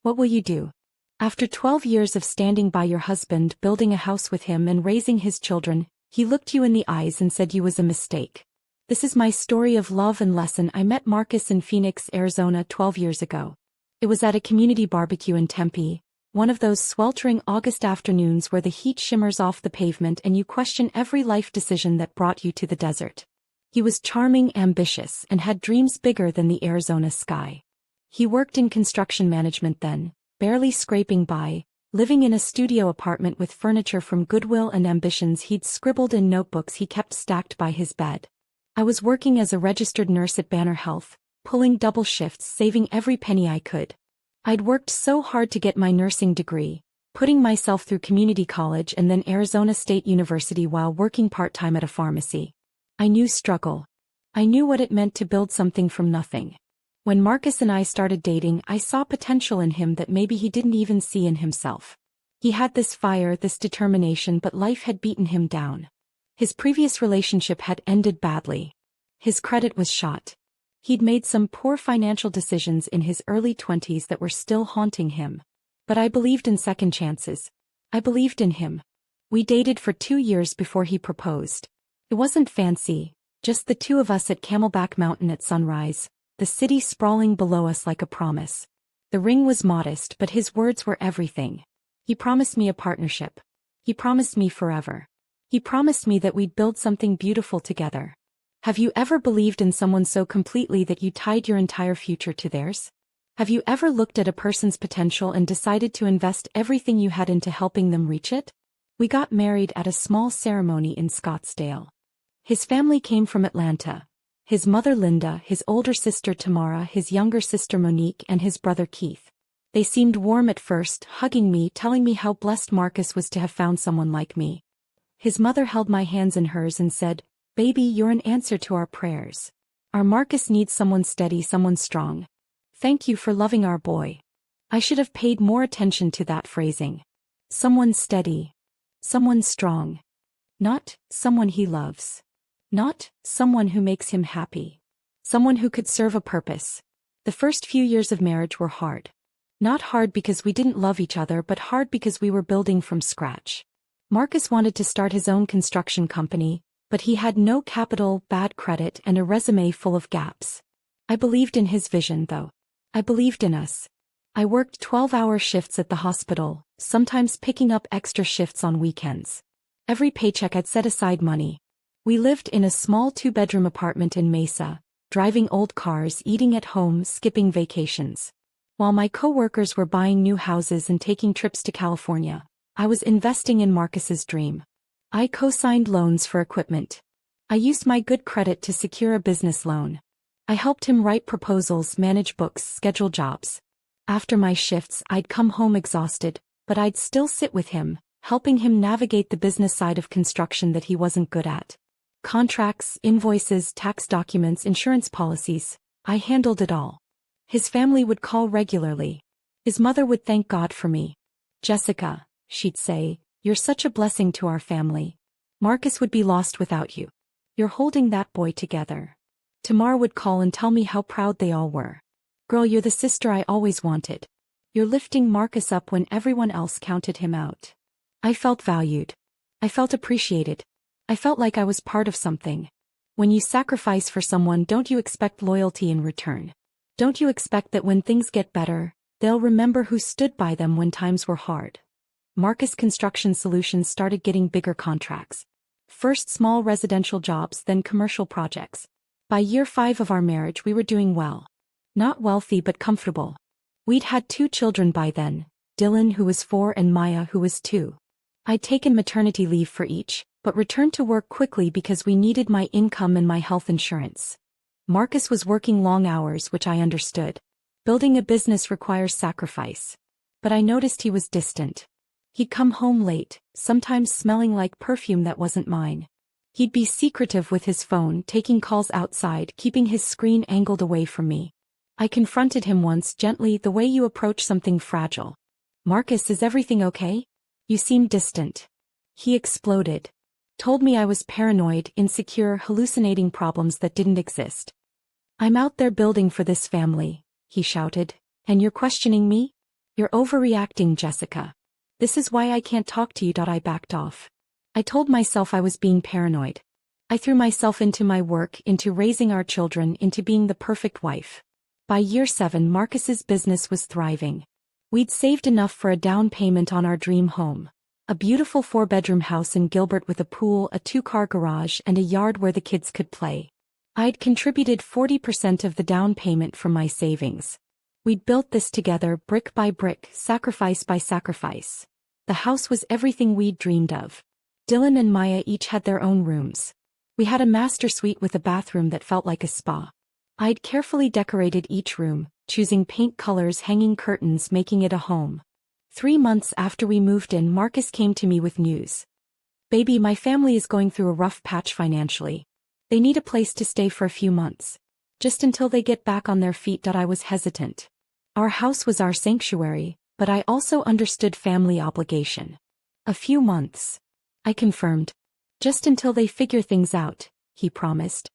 What will you do? After 12 years of standing by your husband, building a house with him and raising his children, he looked you in the eyes and said you was a mistake. This is my story of love and lesson. I met Marcus in Phoenix, Arizona 12 years ago. It was at a community barbecue in Tempe, one of those sweltering August afternoons where the heat shimmers off the pavement and you question every life decision that brought you to the desert. He was charming, ambitious, and had dreams bigger than the Arizona sky. He worked in construction management then, barely scraping by, living in a studio apartment with furniture from Goodwill and ambitions he'd scribbled in notebooks he kept stacked by his bed. I was working as a registered nurse at Banner Health, pulling double shifts, saving every penny I could. I'd worked so hard to get my nursing degree, putting myself through community college and then Arizona State University while working part-time at a pharmacy. I knew struggle. I knew what it meant to build something from nothing. When Marcus and I started dating, I saw potential in him that maybe he didn't even see in himself. He had this fire, this determination, but life had beaten him down. His previous relationship had ended badly. His credit was shot. He'd made some poor financial decisions in his early 20s that were still haunting him. But I believed in second chances. I believed in him. We dated for 2 years before he proposed. It wasn't fancy, just the two of us at Camelback Mountain at sunrise, the city sprawling below us like a promise. The ring was modest, but his words were everything. He promised me a partnership. He promised me forever. He promised me that we'd build something beautiful together. Have you ever believed in someone so completely that you tied your entire future to theirs? Have you ever looked at a person's potential and decided to invest everything you had into helping them reach it? We got married at a small ceremony in Scottsdale. His family came from Atlanta. His mother Linda, his older sister Tamara, his younger sister Monique, and his brother Keith. They seemed warm at first, hugging me, telling me how blessed Marcus was to have found someone like me. His mother held my hands in hers and said, "Baby, you're an answer to our prayers. Our Marcus needs someone steady, someone strong. Thank you for loving our boy." I should have paid more attention to that phrasing. Someone steady. Someone strong. Not someone he loves. Not someone who makes him happy. Someone who could serve a purpose. The first few years of marriage were hard. Not hard because we didn't love each other, but hard because we were building from scratch. Marcus wanted to start his own construction company, but he had no capital, bad credit, and a resume full of gaps. I believed in his vision, though. I believed in us. I worked 12-hour shifts at the hospital, sometimes picking up extra shifts on weekends. Every paycheck I'd set aside money. We lived in a small 2-bedroom apartment in Mesa, driving old cars, eating at home, skipping vacations. While my co-workers were buying new houses and taking trips to California, I was investing in Marcus's dream. I co-signed loans for equipment. I used my good credit to secure a business loan. I helped him write proposals, manage books, schedule jobs. After my shifts, I'd come home exhausted, but I'd still sit with him, helping him navigate the business side of construction that he wasn't good at. Contracts, invoices, tax documents, insurance policies, I handled it all. His family would call regularly. His mother would thank God for me. "Jessica," she'd say, "you're such a blessing to our family. Marcus would be lost without you. You're holding that boy together." Tamar would call and tell me how proud they all were. "Girl, you're the sister I always wanted. You're lifting Marcus up when everyone else counted him out." I felt valued. I felt appreciated. I felt like I was part of something. When you sacrifice for someone, don't you expect loyalty in return? Don't you expect that when things get better, they'll remember who stood by them when times were hard? Marcus Construction Solutions started getting bigger contracts. First small residential jobs, then commercial projects. By year 5 of our marriage, we were doing well. Not wealthy but comfortable. We'd had 2 children by then, Dylan, who was 4, and Maya, who was 2. I'd taken maternity leave for each, but returned to work quickly because we needed my income and my health insurance. Marcus was working long hours, which I understood. Building a business requires sacrifice. But I noticed he was distant. He'd come home late, sometimes smelling like perfume that wasn't mine. He'd be secretive with his phone, taking calls outside, keeping his screen angled away from me. I confronted him once gently, the way you approach something fragile. "Marcus, is everything okay? You seem distant." He exploded. Told me I was paranoid, insecure, hallucinating problems that didn't exist. "I'm out there building for this family," he shouted. "And you're questioning me? You're overreacting, Jessica. This is why I can't talk to you. I backed off. I told myself I was being paranoid. I threw myself into my work, into raising our children, into being the perfect wife. By year 7, Marcus's business was thriving. We'd saved enough for a down payment on our dream home. A beautiful 4-bedroom house in Gilbert with a pool, a 2-car garage, and a yard where the kids could play. I'd contributed 40% of the down payment from my savings. We'd built this together, brick by brick, sacrifice by sacrifice. The house was everything we'd dreamed of. Dylan and Maya each had their own rooms. We had a master suite with a bathroom that felt like a spa. I'd carefully decorated each room, choosing paint colors, hanging curtains, making it a home. 3 months after we moved in, Marcus came to me with news. Baby, my family is going through a rough patch financially. They need a place to stay for a few months. Just until they get back on their feet. I was hesitant. Our house was our sanctuary, but I also understood family obligation. A few months. I confirmed. Just until they figure things out, he promised.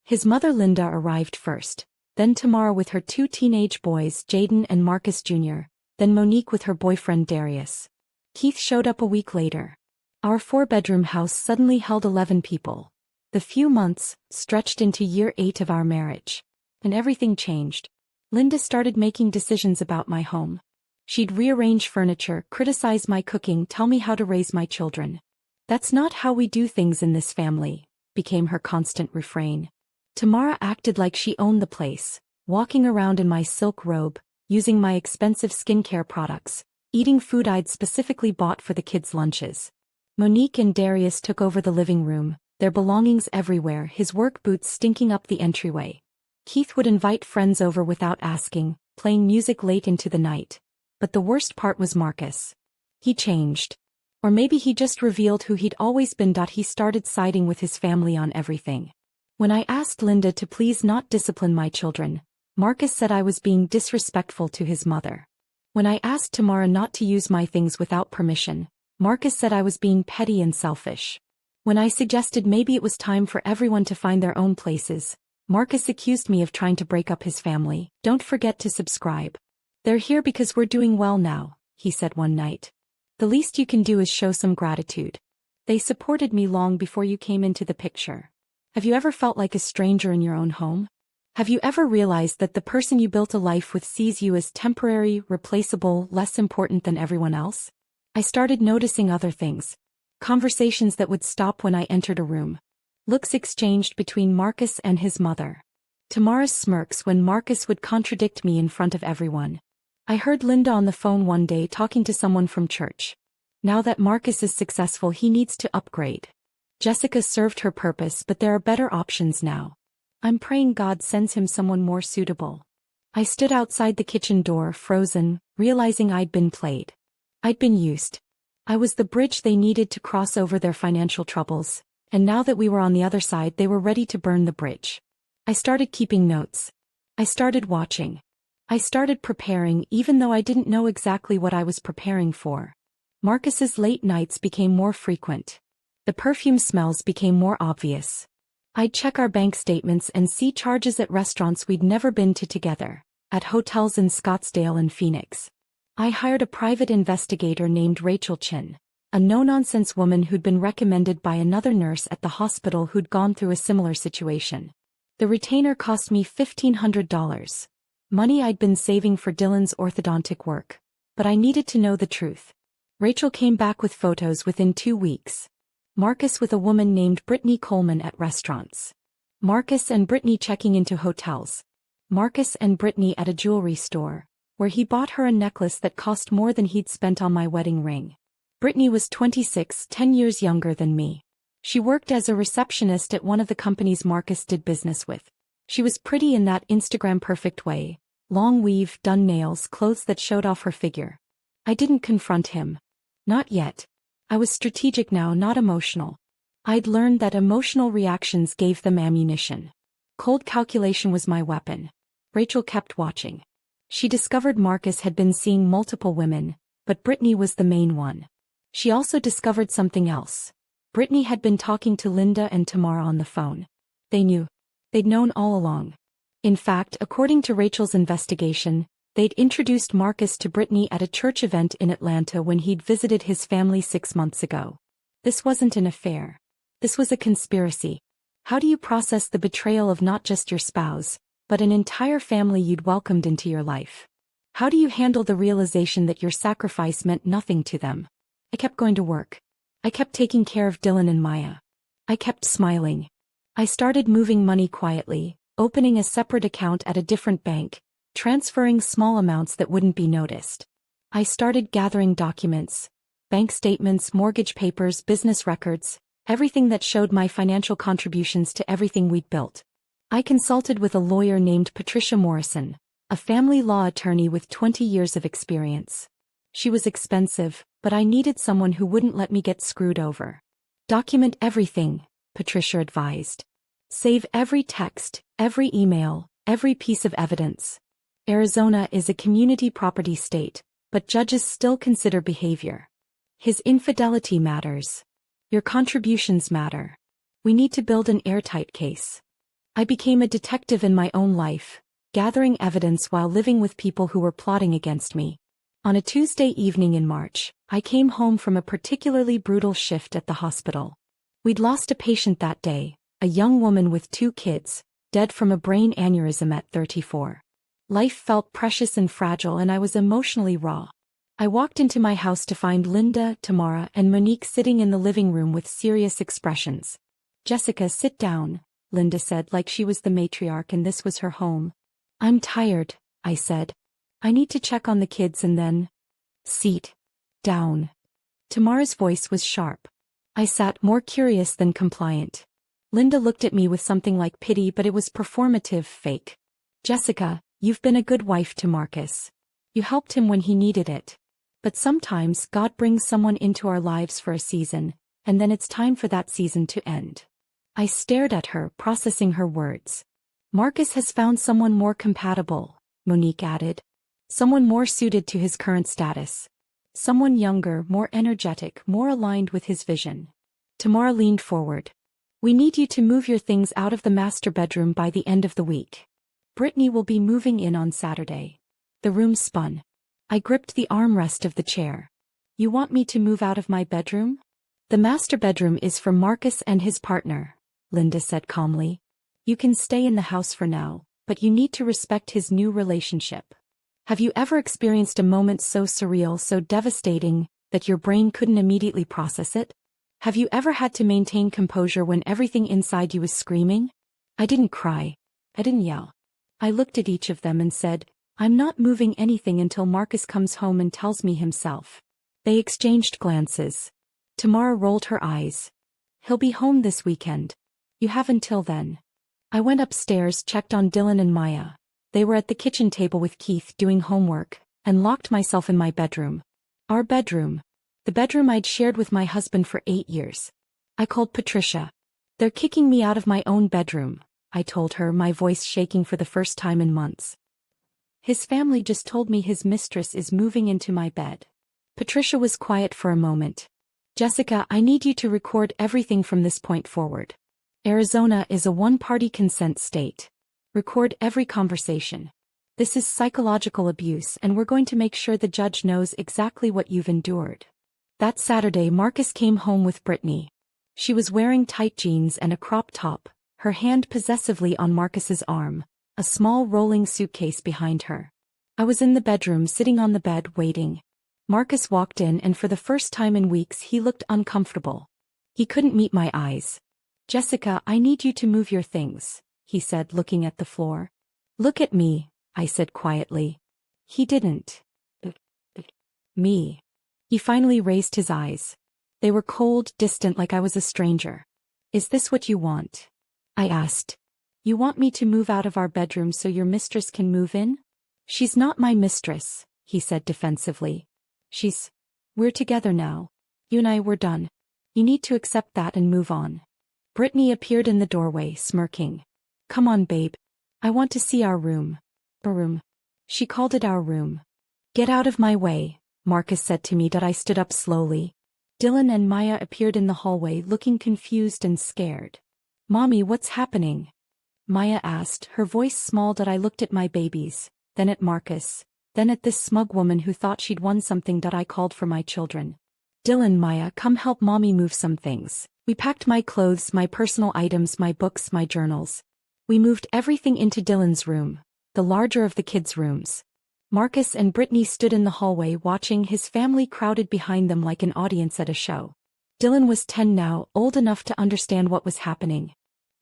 His mother Linda arrived first, then Tamara with her 2 teenage boys, Jaden and Marcus Jr., then Monique with her boyfriend Darius. Keith showed up a week later. Our 4-bedroom house suddenly held 11 people. The few months stretched into year 8 of our marriage. And everything changed. Linda started making decisions about my home. She'd rearrange furniture, criticize my cooking, tell me how to raise my children. "That's not how we do things in this family," became her constant refrain. Tamara acted like she owned the place, walking around in my silk robe, using my expensive skincare products, eating food I'd specifically bought for the kids' lunches. Monique and Darius took over the living room, their belongings everywhere, his work boots stinking up the entryway. Keith would invite friends over without asking, playing music late into the night. But the worst part was Marcus. He changed. Or maybe he just revealed who he'd always been. He started siding with his family on everything. When I asked Linda to please not discipline my children, Marcus said I was being disrespectful to his mother. When I asked Tamara not to use my things without permission, Marcus said I was being petty and selfish. When I suggested maybe it was time for everyone to find their own places, Marcus accused me of trying to break up his family. "Don't forget to subscribe. They're here because we're doing well now," he said one night. "The least you can do is show some gratitude. They supported me long before you came into the picture." Have you ever felt like a stranger in your own home? Have you ever realized that the person you built a life with sees you as temporary, replaceable, less important than everyone else? I started noticing other things. Conversations that would stop when I entered a room. Looks exchanged between Marcus and his mother. Tamara's smirks when Marcus would contradict me in front of everyone. I heard Linda on the phone one day talking to someone from church. Now that Marcus is successful, he needs to upgrade. Jessica served her purpose, but there are better options now. I'm praying God sends him someone more suitable. I stood outside the kitchen door, frozen, realizing I'd been played. I'd been used. I was the bridge they needed to cross over their financial troubles, and now that we were on the other side, they were ready to burn the bridge. I started keeping notes. I started watching. I started preparing, even though I didn't know exactly what I was preparing for. Marcus's late nights became more frequent. The perfume smells became more obvious. I'd check our bank statements and see charges at restaurants we'd never been to together, at hotels in Scottsdale and Phoenix. I hired a private investigator named Rachel Chin, a no-nonsense woman who'd been recommended by another nurse at the hospital who'd gone through a similar situation. The retainer cost me $1,500. Money I'd been saving for Dylan's orthodontic work. But I needed to know the truth. Rachel came back with photos within 2 weeks. Marcus with a woman named Brittany Coleman at restaurants. Marcus and Brittany checking into hotels. Marcus and Brittany at a jewelry store, where he bought her a necklace that cost more than he'd spent on my wedding ring. Brittany was 26, 10 years younger than me. She worked as a receptionist at one of the companies Marcus did business with. She was pretty in that Instagram perfect way. Long weave, done nails, clothes that showed off her figure. I didn't confront him. Not yet. I was strategic now, not emotional. I'd learned that emotional reactions gave them ammunition. Cold calculation was my weapon. Rachel kept watching. She discovered Marcus had been seeing multiple women, but Brittany was the main one. She also discovered something else. Brittany had been talking to Linda and Tamara on the phone. They knew. They'd known all along. In fact, according to Rachel's investigation, They'd introduced Marcus to Brittany at a church event in Atlanta when he'd visited his family 6 months ago. This wasn't an affair. This was a conspiracy. How do you process the betrayal of not just your spouse, but an entire family you'd welcomed into your life? How do you handle the realization that your sacrifice meant nothing to them? I kept going to work. I kept taking care of Dylan and Maya. I kept smiling. I started moving money quietly, opening a separate account at a different bank, transferring small amounts that wouldn't be noticed. I started gathering documents, bank statements, mortgage papers, business records, everything that showed my financial contributions to everything we'd built. I consulted with a lawyer named Patricia Morrison, a family law attorney with 20 years of experience. She was expensive, but I needed someone who wouldn't let me get screwed over. Document everything, Patricia advised. Save every text, every email, every piece of evidence. Arizona is a community property state, but judges still consider behavior. His infidelity matters. Your contributions matter. We need to build an airtight case. I became a detective in my own life, gathering evidence while living with people who were plotting against me. On a Tuesday evening in March, I came home from a particularly brutal shift at the hospital. We'd lost a patient that day, a young woman with 2 kids, dead from a brain aneurysm at 34. Life felt precious and fragile, and I was emotionally raw. I walked into my house to find Linda, Tamara, and Monique sitting in the living room with serious expressions. "Jessica, sit down," Linda said, like she was the matriarch and this was her home. "I'm tired," I said. "I need to check on the kids and then—" "Sit down." Tamara's voice was sharp. I sat, more curious than compliant. Linda looked at me with something like pity, but it was performative, fake. "Jessica, you've been a good wife to Marcus. You helped him when he needed it. But sometimes God brings someone into our lives for a season, and then it's time for that season to end." I stared at her, processing her words. "Marcus has found someone more compatible," Monique added. "Someone more suited to his current status. Someone younger, more energetic, more aligned with his vision." Tamara leaned forward. "We need you to move your things out of the master bedroom by the end of the week. Brittany will be moving in on Saturday." The room spun. I gripped the armrest of the chair. "You want me to move out of my bedroom?" "The master bedroom is for Marcus and his partner," Linda said calmly. "You can stay in the house for now, but you need to respect his new relationship." Have you ever experienced a moment so surreal, so devastating, that your brain couldn't immediately process it? Have you ever had to maintain composure when everything inside you was screaming? I didn't cry. I didn't yell. I looked at each of them and said, "I'm not moving anything until Marcus comes home and tells me himself." They exchanged glances. Tamara rolled her eyes. "He'll be home this weekend. You have until then." I went upstairs, checked on Dylan and Maya. They were at the kitchen table with Keith doing homework, and locked myself in my bedroom. Our bedroom. The bedroom I'd shared with my husband for 8 years. I called Patricia. "They're kicking me out of my own bedroom," I told her, my voice shaking for the first time in months. "His family just told me his mistress is moving into my bed." Patricia was quiet for a moment. "Jessica, I need you to record everything from this point forward. Arizona is a one-party consent state. Record every conversation. This is psychological abuse, and we're going to make sure the judge knows exactly what you've endured." That Saturday, Marcus came home with Brittany. She was wearing tight jeans and a crop top, her hand possessively on Marcus's arm, a small rolling suitcase behind her. I was in the bedroom, sitting on the bed, waiting. Marcus walked in, and for the first time in weeks he looked uncomfortable. He couldn't meet my eyes. "Jessica, I need you to move your things," he said, looking at the floor. "Look at me," I said quietly. He didn't. Me. He finally raised his eyes. They were cold, distant, like I was a stranger. "Is this what you want?" I asked. "You want me to move out of our bedroom so your mistress can move in?" "She's not my mistress," he said defensively. We're together now. You and I were done. You need to accept that and move on." Brittany appeared in the doorway, smirking. "Come on, babe. I want to see our room." "Our room?" She called it our room. "Get out of my way," Marcus said to me. I stood up slowly. Dylan and Maya appeared in the hallway, looking confused and scared. "Mommy, what's happening?" Maya asked, her voice small. I looked at my babies, then at Marcus. Then at this smug woman who thought she'd won something. I called for my children. Dylan, Maya, come help mommy move some things. We packed my clothes, my personal items, my books, my journals. We moved everything into Dylan's room, the larger of the kids' rooms. Marcus and Brittany stood in the hallway watching, his family crowded behind them like an audience at a show. Dylan was 10 now, old enough to understand what was happening.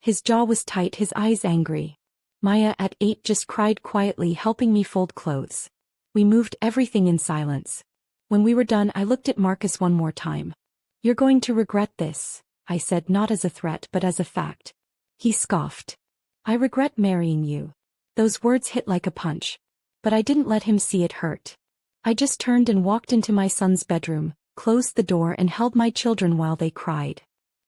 His jaw was tight, his eyes angry. Maya, at 8, just cried quietly, helping me fold clothes. We moved everything in silence. When we were done, I looked at Marcus one more time. You're going to regret this, I said, not as a threat but as a fact. He scoffed. I regret marrying you. Those words hit like a punch. But I didn't let him see it hurt. I just turned and walked into my son's bedroom, closed the door and held my children while they cried.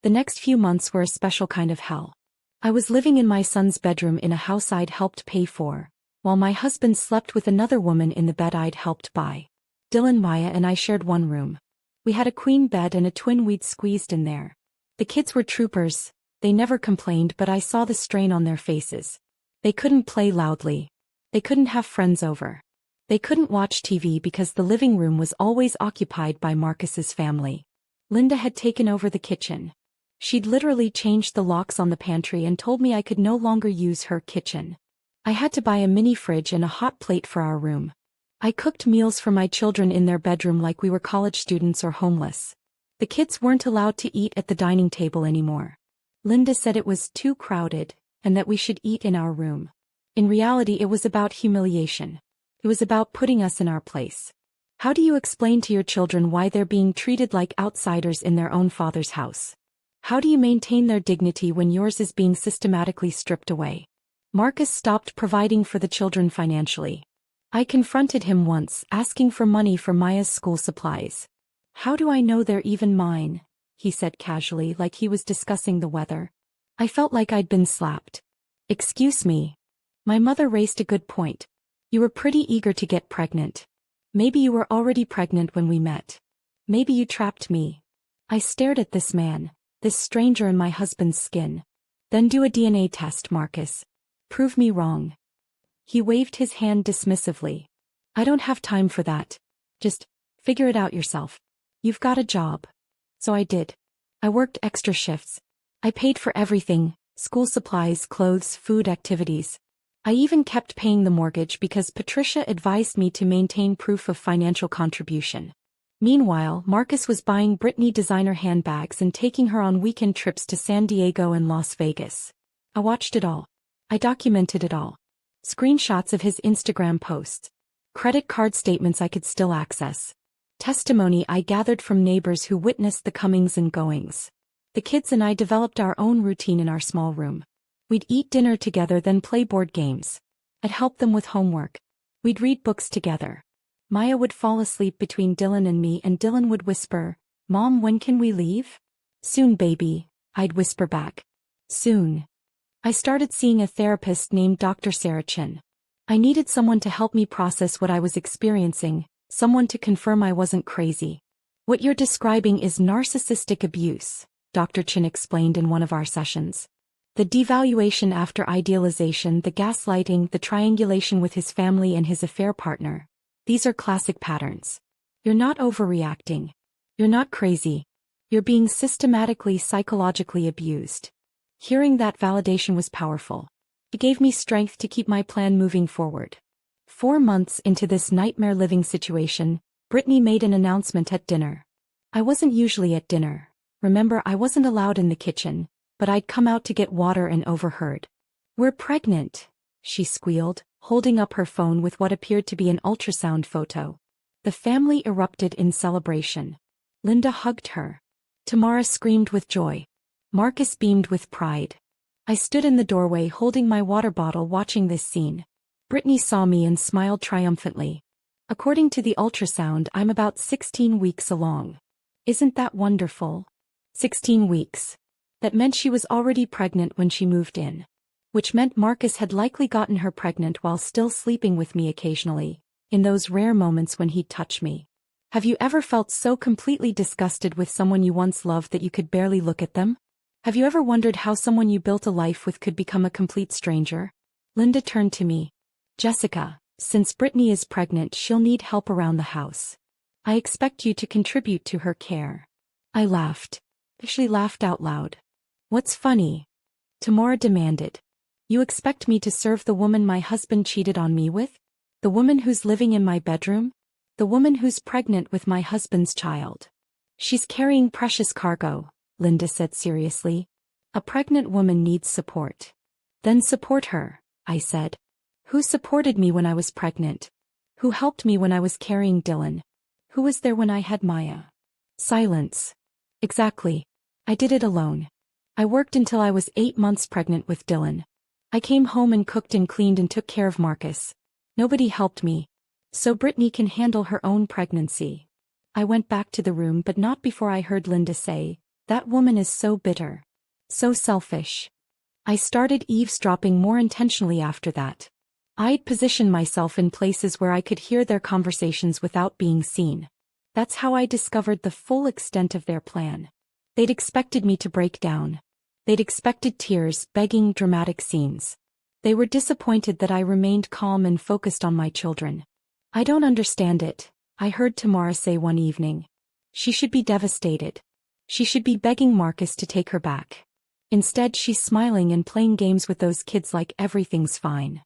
The next few months were a special kind of hell. I was living in my son's bedroom in a house I'd helped pay for, while my husband slept with another woman in the bed I'd helped buy. Dylan, Maya and I shared one room. We had a queen bed and a twin we'd squeezed in there. The kids were troopers, they never complained, but I saw the strain on their faces. They couldn't play loudly. They couldn't have friends over. They couldn't watch TV because the living room was always occupied by Marcus's family. Linda had taken over the kitchen. She'd literally changed the locks on the pantry and told me I could no longer use her kitchen. I had to buy a mini fridge and a hot plate for our room. I cooked meals for my children in their bedroom like we were college students or homeless. The kids weren't allowed to eat at the dining table anymore. Linda said it was too crowded, and that we should eat in our room. In reality, it was about humiliation. It was about putting us in our place. How do you explain to your children why they're being treated like outsiders in their own father's house? How do you maintain their dignity when yours is being systematically stripped away? Marcus stopped providing for the children financially. I confronted him once, asking for money for Maya's school supplies. How do I know they're even mine? He said casually, like he was discussing the weather. I felt like I'd been slapped. Excuse me. My mother raised a good point. You were pretty eager to get pregnant. Maybe you were already pregnant when we met. Maybe you trapped me. I stared at this man, this stranger in my husband's skin. Then do a DNA test, Marcus. Prove me wrong. He waved his hand dismissively. I don't have time for that. Just figure it out yourself. You've got a job. So I did. I worked extra shifts. I paid for everything, school supplies, clothes, food, activities. I even kept paying the mortgage because Patricia advised me to maintain proof of financial contribution. Meanwhile, Marcus was buying Brittany designer handbags and taking her on weekend trips to San Diego and Las Vegas. I watched it all. I documented it all. Screenshots of his Instagram posts. Credit card statements I could still access. Testimony I gathered from neighbors who witnessed the comings and goings. The kids and I developed our own routine in our small room. We'd eat dinner together, then play board games. I'd help them with homework. We'd read books together. Maya would fall asleep between Dylan and me, and Dylan would whisper, "Mom, when can we leave?" "Soon, baby," I'd whisper back. Soon. I started seeing a therapist named Dr. Sarah Chin. I needed someone to help me process what I was experiencing, someone to confirm I wasn't crazy. "What you're describing is narcissistic abuse," Dr. Chin explained in one of our sessions. The devaluation after idealization, the gaslighting, the triangulation with his family and his affair partner. These are classic patterns. You're not overreacting. You're not crazy. You're being systematically psychologically abused. Hearing that validation was powerful. It gave me strength to keep my plan moving forward. 4 months into this nightmare living situation, Brittany made an announcement at dinner. I wasn't usually at dinner. Remember, I wasn't allowed in the kitchen, but I'd come out to get water and overheard. "We're pregnant," she squealed, holding up her phone with what appeared to be an ultrasound photo. The family erupted in celebration. Linda hugged her. Tamara screamed with joy. Marcus beamed with pride. I stood in the doorway holding my water bottle watching this scene. Brittany saw me and smiled triumphantly. "According to the ultrasound, I'm about 16 weeks along. Isn't that wonderful?" 16 weeks. That meant she was already pregnant when she moved in. Which meant Marcus had likely gotten her pregnant while still sleeping with me occasionally, in those rare moments when he'd touch me. Have you ever felt so completely disgusted with someone you once loved that you could barely look at them? Have you ever wondered how someone you built a life with could become a complete stranger? Linda turned to me. "Jessica, Since Brittany is pregnant, she'll need help around the house. I expect you to contribute to her care. I laughed. She laughed out loud. What's funny? Tamara demanded. You expect me to serve the woman my husband cheated on me with? The woman who's living in my bedroom? The woman who's pregnant with my husband's child. She's carrying precious cargo, Linda said seriously. A pregnant woman needs support. Then support her, I said. Who supported me when I was pregnant? Who helped me when I was carrying Dylan? Who was there when I had Maya? Silence. Exactly. I did it alone. I worked until I was 8 months pregnant with Dylan. I came home and cooked and cleaned and took care of Marcus. Nobody helped me. So Brittany can handle her own pregnancy. I went back to the room, but not before I heard Linda say, that woman is so bitter. So selfish. I started eavesdropping more intentionally after that. I'd position myself in places where I could hear their conversations without being seen. That's how I discovered the full extent of their plan. They'd expected me to break down. They'd expected tears, begging, dramatic scenes. They were disappointed that I remained calm and focused on my children. I don't understand it, I heard Tamara say one evening. She should be devastated. She should be begging Marcus to take her back. Instead, she's smiling and playing games with those kids like everything's fine.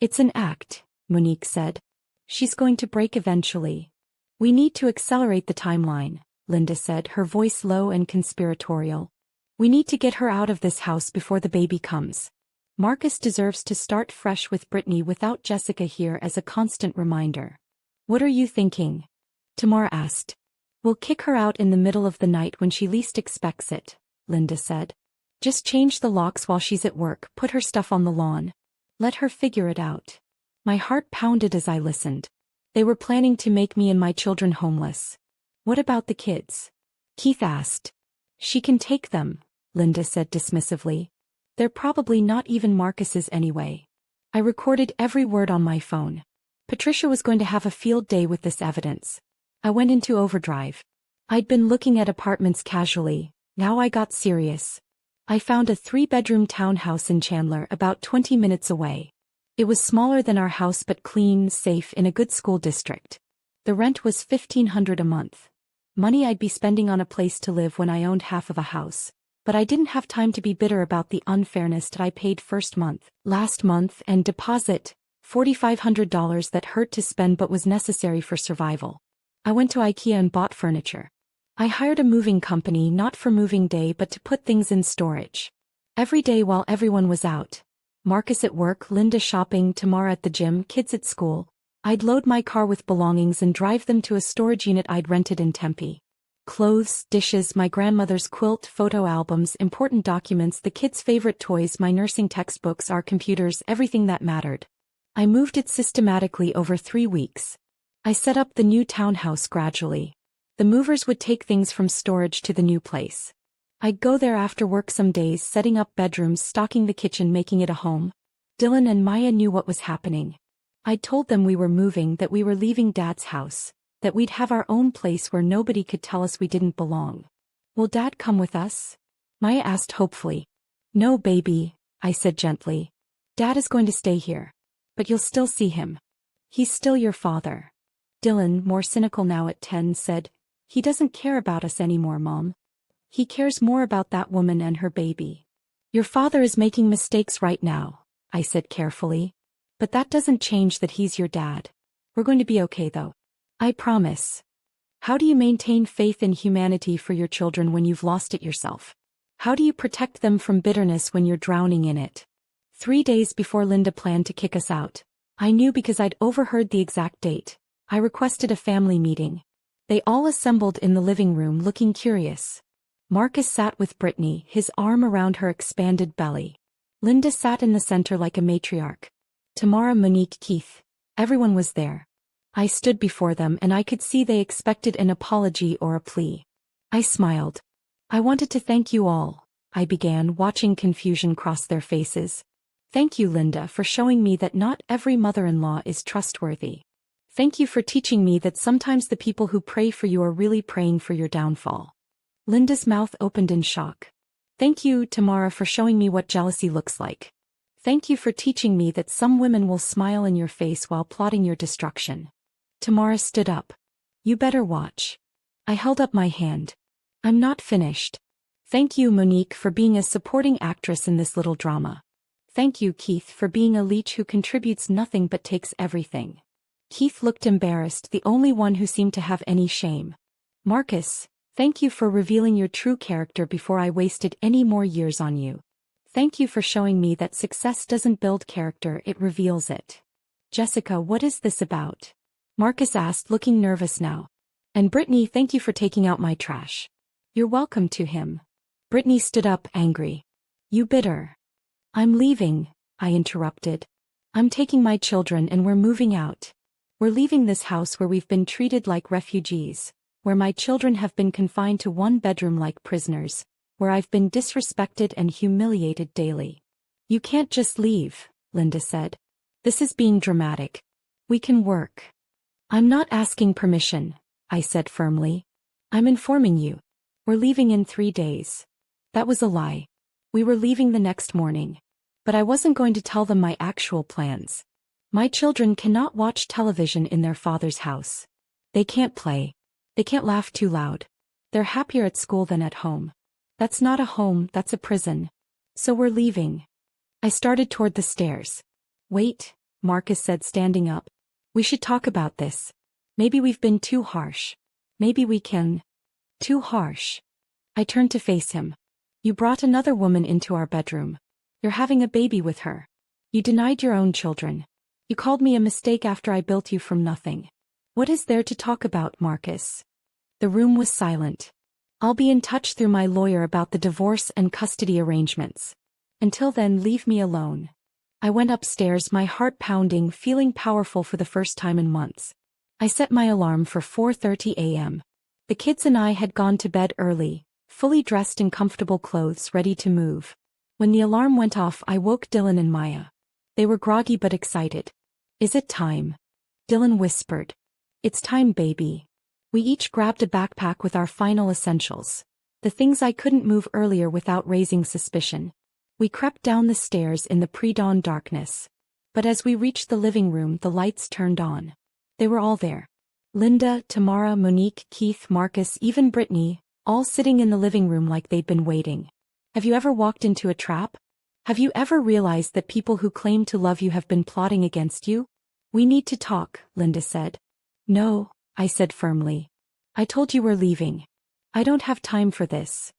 It's an act, Monique said. She's going to break eventually. We need to accelerate the timeline, Linda said, her voice low and conspiratorial. We need to get her out of this house before the baby comes. Marcus deserves to start fresh with Brittany without Jessica here as a constant reminder. What are you thinking? Tamara asked. We'll kick her out in the middle of the night when she least expects it, Linda said. Just change the locks while she's at work, put her stuff on the lawn. Let her figure it out. My heart pounded as I listened. They were planning to make me and my children homeless. What about the kids? Keith asked. She can take them, Linda said dismissively. They're probably not even Marcus's anyway. I recorded every word on my phone. Patricia was going to have a field day with this evidence. I went into overdrive. I'd been looking at apartments casually, now I got serious. I found a 3-bedroom townhouse in Chandler about 20 minutes away. It was smaller than our house but clean, safe, in a good school district. The rent was $1,500 a month. Money I'd be spending on a place to live when I owned half of a house. But I didn't have time to be bitter about the unfairness that I paid last month, and deposit, $4,500 that hurt to spend but was necessary for survival. I went to IKEA and bought furniture. I hired a moving company not for moving day but to put things in storage. Every day while everyone was out. Marcus at work, Linda shopping, Tamara at the gym, kids at school. I'd load my car with belongings and drive them to a storage unit I'd rented in Tempe. Clothes, dishes, my grandmother's quilt, photo albums, important documents, the kids' favorite toys, my nursing textbooks, our computers, everything that mattered. I moved it systematically over 3 weeks. I set up the new townhouse gradually. The movers would take things from storage to the new place. I'd go there after work some days, setting up bedrooms, stocking the kitchen, making it a home. Dylan and Maya knew what was happening. I'd told them we were moving, that we were leaving Dad's house, that we'd have our own place where nobody could tell us we didn't belong. Will Dad come with us? Maya asked hopefully. No, baby, I said gently. Dad is going to stay here. But you'll still see him. He's still your father. Dylan, more cynical now at 10, said, he doesn't care about us anymore, Mom. He cares more about that woman and her baby. Your father is making mistakes right now, I said carefully. But that doesn't change that he's your dad. We're going to be okay though. I promise. How do you maintain faith in humanity for your children when you've lost it yourself? How do you protect them from bitterness when you're drowning in it? 3 days before Linda planned to kick us out, I knew because I'd overheard the exact date. I requested a family meeting. They all assembled in the living room looking curious. Marcus sat with Brittany, his arm around her expanded belly. Linda sat in the center like a matriarch. Tamara, Monique, Keith. Everyone was there. I stood before them and I could see they expected an apology or a plea. I smiled. I wanted to thank you all, I began, watching confusion cross their faces. Thank you, Linda, for showing me that not every mother-in-law is trustworthy. Thank you for teaching me that sometimes the people who pray for you are really praying for your downfall. Linda's mouth opened in shock. Thank you, Tamara, for showing me what jealousy looks like. Thank you for teaching me that some women will smile in your face while plotting your destruction. Tamara stood up. You better watch. I held up my hand. I'm not finished. Thank you, Monique, for being a supporting actress in this little drama. Thank you, Keith, for being a leech who contributes nothing but takes everything. Keith looked embarrassed, the only one who seemed to have any shame. Marcus, thank you for revealing your true character before I wasted any more years on you. Thank you for showing me that success doesn't build character, it reveals it. Jessica, what is this about? Marcus asked, looking nervous now. And Brittany, thank you for taking out my trash. You're welcome to him. Brittany stood up, angry. You bitter. I'm leaving, I interrupted. I'm taking my children and we're moving out. We're leaving this house where we've been treated like refugees, where my children have been confined to one bedroom like prisoners, where I've been disrespected and humiliated daily. You can't just leave, Linda said. This is being dramatic. We can work. I'm not asking permission, I said firmly. I'm informing you. We're leaving in 3 days. That was a lie. We were leaving the next morning. But I wasn't going to tell them my actual plans. My children cannot watch television in their father's house. They can't play. They can't laugh too loud. They're happier at school than at home. That's not a home, that's a prison. So we're leaving. I started toward the stairs. Wait, Marcus said, standing up. We should talk about this. Maybe we've been too harsh. Maybe we can. Too harsh. I turned to face him. You brought another woman into our bedroom. You're having a baby with her. You denied your own children. You called me a mistake after I built you from nothing. What is there to talk about, Marcus? The room was silent. I'll be in touch through my lawyer about the divorce and custody arrangements. Until then, leave me alone. I went upstairs, my heart pounding, feeling powerful for the first time in months. I set my alarm for 4:30 a.m. The kids and I had gone to bed early, fully dressed in comfortable clothes, ready to move. When the alarm went off, I woke Dylan and Maya. They were groggy but excited. Is it time? Dylan whispered. It's time, baby. We each grabbed a backpack with our final essentials. The things I couldn't move earlier without raising suspicion. We crept down the stairs in the pre-dawn darkness. But as we reached the living room, the lights turned on. They were all there. Linda, Tamara, Monique, Keith, Marcus, even Brittany, all sitting in the living room like they'd been waiting. Have you ever walked into a trap? Have you ever realized that people who claim to love you have been plotting against you? We need to talk, Linda said. No, I said firmly. I told you we're leaving. I don't have time for this.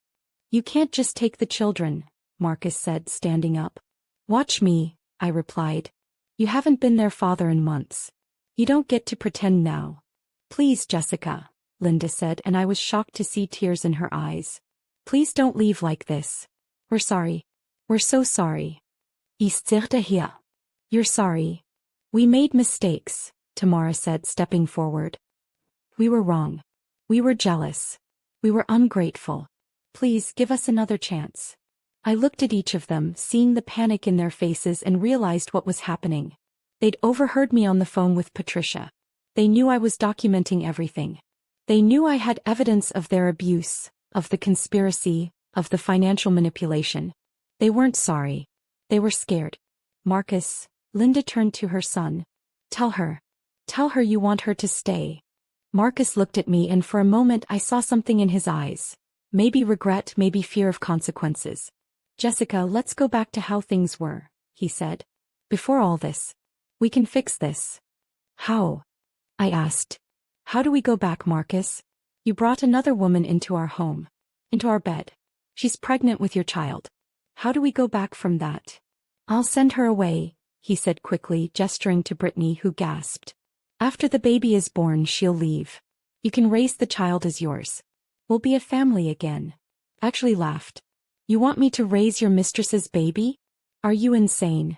You can't just take the children, Marcus said, standing up. Watch me, I replied. You haven't been their father in months. You don't get to pretend now. Please, Jessica, Linda said, and I was shocked to see tears in her eyes. Please don't leave like this. We're sorry. We're so sorry. Ist hier. You're sorry. We made mistakes, Tamara said, stepping forward. We were wrong. We were jealous. We were ungrateful. Please give us another chance. I looked at each of them, seeing the panic in their faces, and realized what was happening. They'd overheard me on the phone with Patricia. They knew I was documenting everything. They knew I had evidence of their abuse, of the conspiracy, of the financial manipulation. They weren't sorry. They were scared. Marcus, Linda turned to her son. Tell her you want her to stay. Marcus looked at me, and for a moment I saw something in his eyes. Maybe regret, maybe fear of consequences. Jessica, let's go back to how things were, he said. Before all this. We can fix this. How? I asked. How do we go back, Marcus? You brought another woman into our home. Into our bed. She's pregnant with your child. How do we go back from that? I'll send her away, he said quickly, gesturing to Brittany, who gasped. After the baby is born, she'll leave. You can raise the child as yours. We'll be a family again. Actually laughed. You want me to raise your mistress's baby? Are you insane?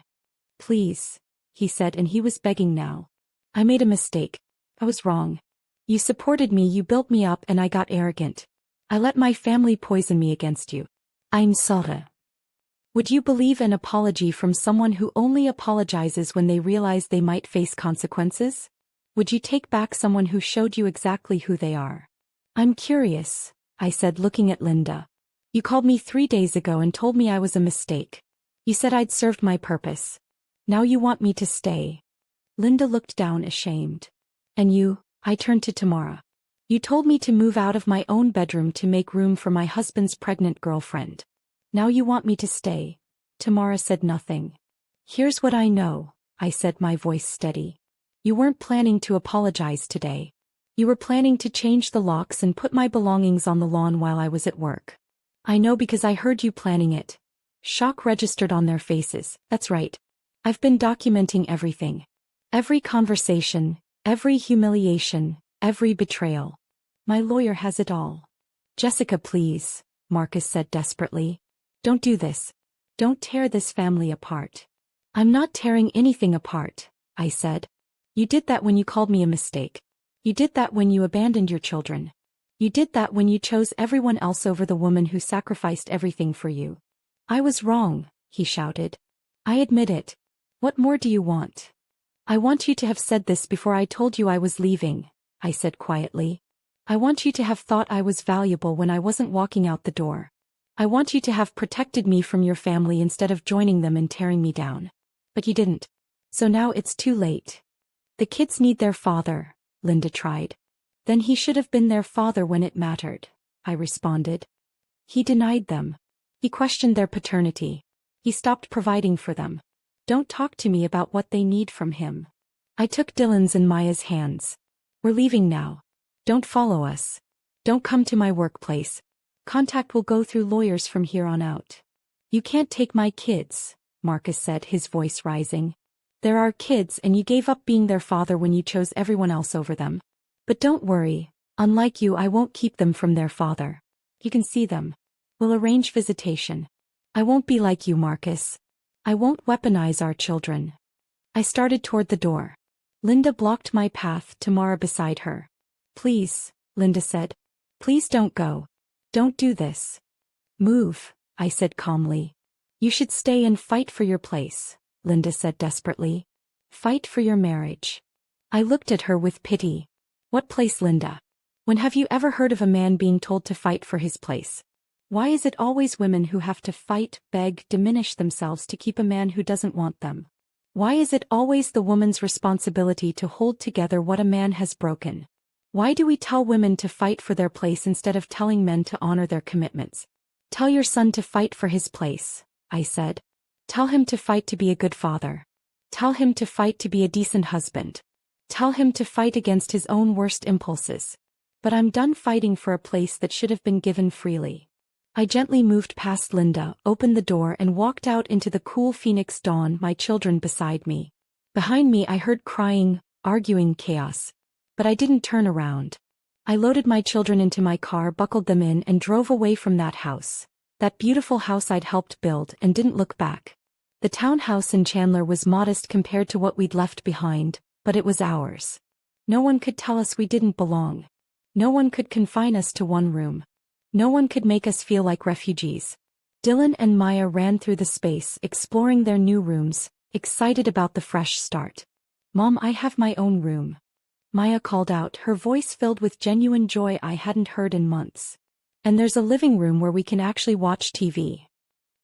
Please, he said, and he was begging now. I made a mistake. I was wrong. You supported me, you built me up, and I got arrogant. I let my family poison me against you. I'm sorry. Would you believe an apology from someone who only apologizes when they realize they might face consequences? Would you take back someone who showed you exactly who they are? I'm curious, I said, looking at Linda. You called me 3 days ago and told me I was a mistake. You said I'd served my purpose. Now you want me to stay. Linda looked down ashamed. And you, I turned to Tamara. You told me to move out of my own bedroom to make room for my husband's pregnant girlfriend. Now you want me to stay. Tamara said nothing. Here's what I know, I said, my voice steady. You weren't planning to apologize today. You were planning to change the locks and put my belongings on the lawn while I was at work. I know because I heard you planning it. Shock registered on their faces. That's right. I've been documenting everything. Every conversation, every humiliation, every betrayal. My lawyer has it all. Jessica, please, Marcus said desperately. Don't do this. Don't tear this family apart. I'm not tearing anything apart, I said. You did that when you called me a mistake. You did that when you abandoned your children. You did that when you chose everyone else over the woman who sacrificed everything for you. I was wrong, he shouted. I admit it. What more do you want? I want you to have said this before I told you I was leaving, I said quietly. I want you to have thought I was valuable when I wasn't walking out the door. I want you to have protected me from your family instead of joining them in tearing me down. But you didn't. So now it's too late. The kids need their father, Linda tried. Then he should have been their father when it mattered, I responded. He denied them. He questioned their paternity. He stopped providing for them. Don't talk to me about what they need from him. I took Dylan's and Maya's hands. We're leaving now. Don't follow us. Don't come to my workplace. Contact will go through lawyers from here on out. You can't take my kids, Marcus said, his voice rising. They're our kids and you gave up being their father when you chose everyone else over them. But don't worry, unlike you, I won't keep them from their father. You can see them. We'll arrange visitation. I won't be like you, Marcus. I won't weaponize our children. I started toward the door. Linda blocked my path, Tamara beside her. Please, Linda said. Please don't go. Don't do this. Move, I said calmly. You should stay and fight for your place, Linda said desperately. Fight for your marriage. I looked at her with pity. What place, Linda? When have you ever heard of a man being told to fight for his place? Why is it always women who have to fight, beg, diminish themselves to keep a man who doesn't want them? Why is it always the woman's responsibility to hold together what a man has broken? Why do we tell women to fight for their place instead of telling men to honor their commitments? Tell your son to fight for his place, I said. Tell him to fight to be a good father. Tell him to fight to be a decent husband. Tell him to fight against his own worst impulses. But I'm done fighting for a place that should have been given freely. I gently moved past Linda, opened the door and walked out into the cool Phoenix dawn, my children beside me. Behind me I heard crying, arguing, chaos. But I didn't turn around. I loaded my children into my car, buckled them in and drove away from that house. That beautiful house I'd helped build, and didn't look back. The townhouse in Chandler was modest compared to what we'd left behind, but it was ours. No one could tell us we didn't belong. No one could confine us to one room. No one could make us feel like refugees. Dylan and Maya ran through the space, exploring their new rooms, excited about the fresh start. Mom, I have my own room. Maya called out, her voice filled with genuine joy I hadn't heard in months. And there's a living room where we can actually watch TV.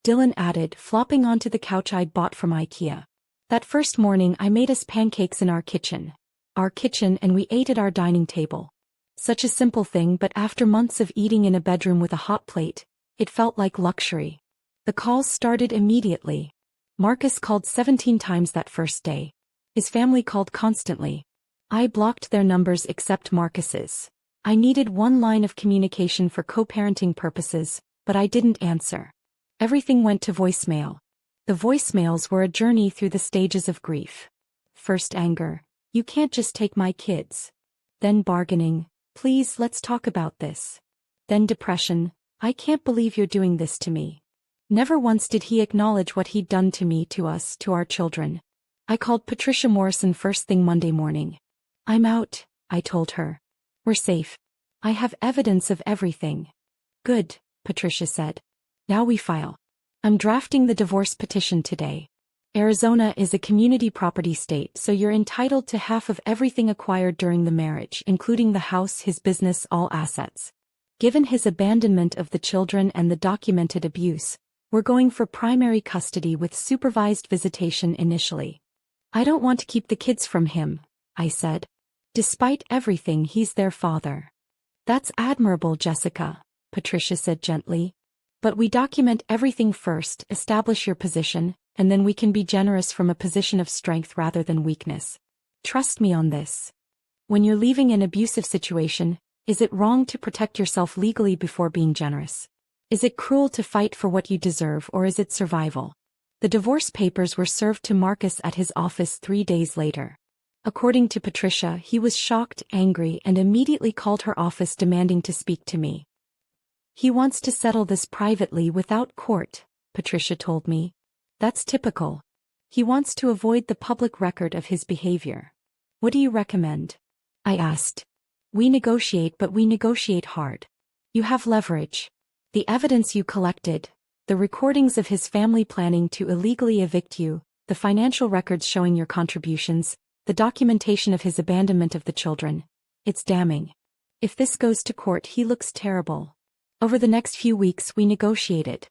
Dylan added, flopping onto the couch I'd bought from IKEA. That first morning I made us pancakes in our kitchen, and we ate at our dining table. Such a simple thing, but after months of eating in a bedroom with a hot plate, it felt like luxury. The calls started immediately. Marcus called 17 times that first day. His family called constantly. I blocked their numbers except Marcus's. I needed one line of communication for co-parenting purposes, but I didn't answer. Everything went to voicemail. The voicemails were a journey through the stages of grief. First anger. You can't just take my kids. Then bargaining. Please, let's talk about this. Then depression. I can't believe you're doing this to me. Never once did he acknowledge what he'd done to me, to us, to our children. I called Patricia Morrison first thing Monday morning. I'm out, I told her. We're safe. I have evidence of everything. Good, Patricia said. Now we file. I'm drafting the divorce petition today. Arizona is a community property state, so you're entitled to half of everything acquired during the marriage, including the house, his business, all assets. Given his abandonment of the children and the documented abuse, We're going for primary custody with supervised visitation initially. I don't want to keep the kids from him, I said. Despite everything, he's their father. That's admirable, Jessica, Patricia said gently. But we document everything first, establish your position, and then we can be generous from a position of strength rather than weakness. Trust me on this. When you're leaving an abusive situation, is it wrong to protect yourself legally before being generous? Is it cruel to fight for what you deserve, or is it survival? The divorce papers were served to Marcus at his office 3 days later. According to Patricia, he was shocked, angry, and immediately called her office demanding to speak to me. He wants to settle this privately without court, Patricia told me. That's typical. He wants to avoid the public record of his behavior. What do you recommend? I asked. We negotiate, but we negotiate hard. You have leverage. The evidence you collected, the recordings of his family planning to illegally evict you, the financial records showing your contributions, the documentation of his abandonment of the children. It's damning. If this goes to court, he looks terrible. Over the next few weeks, we negotiated.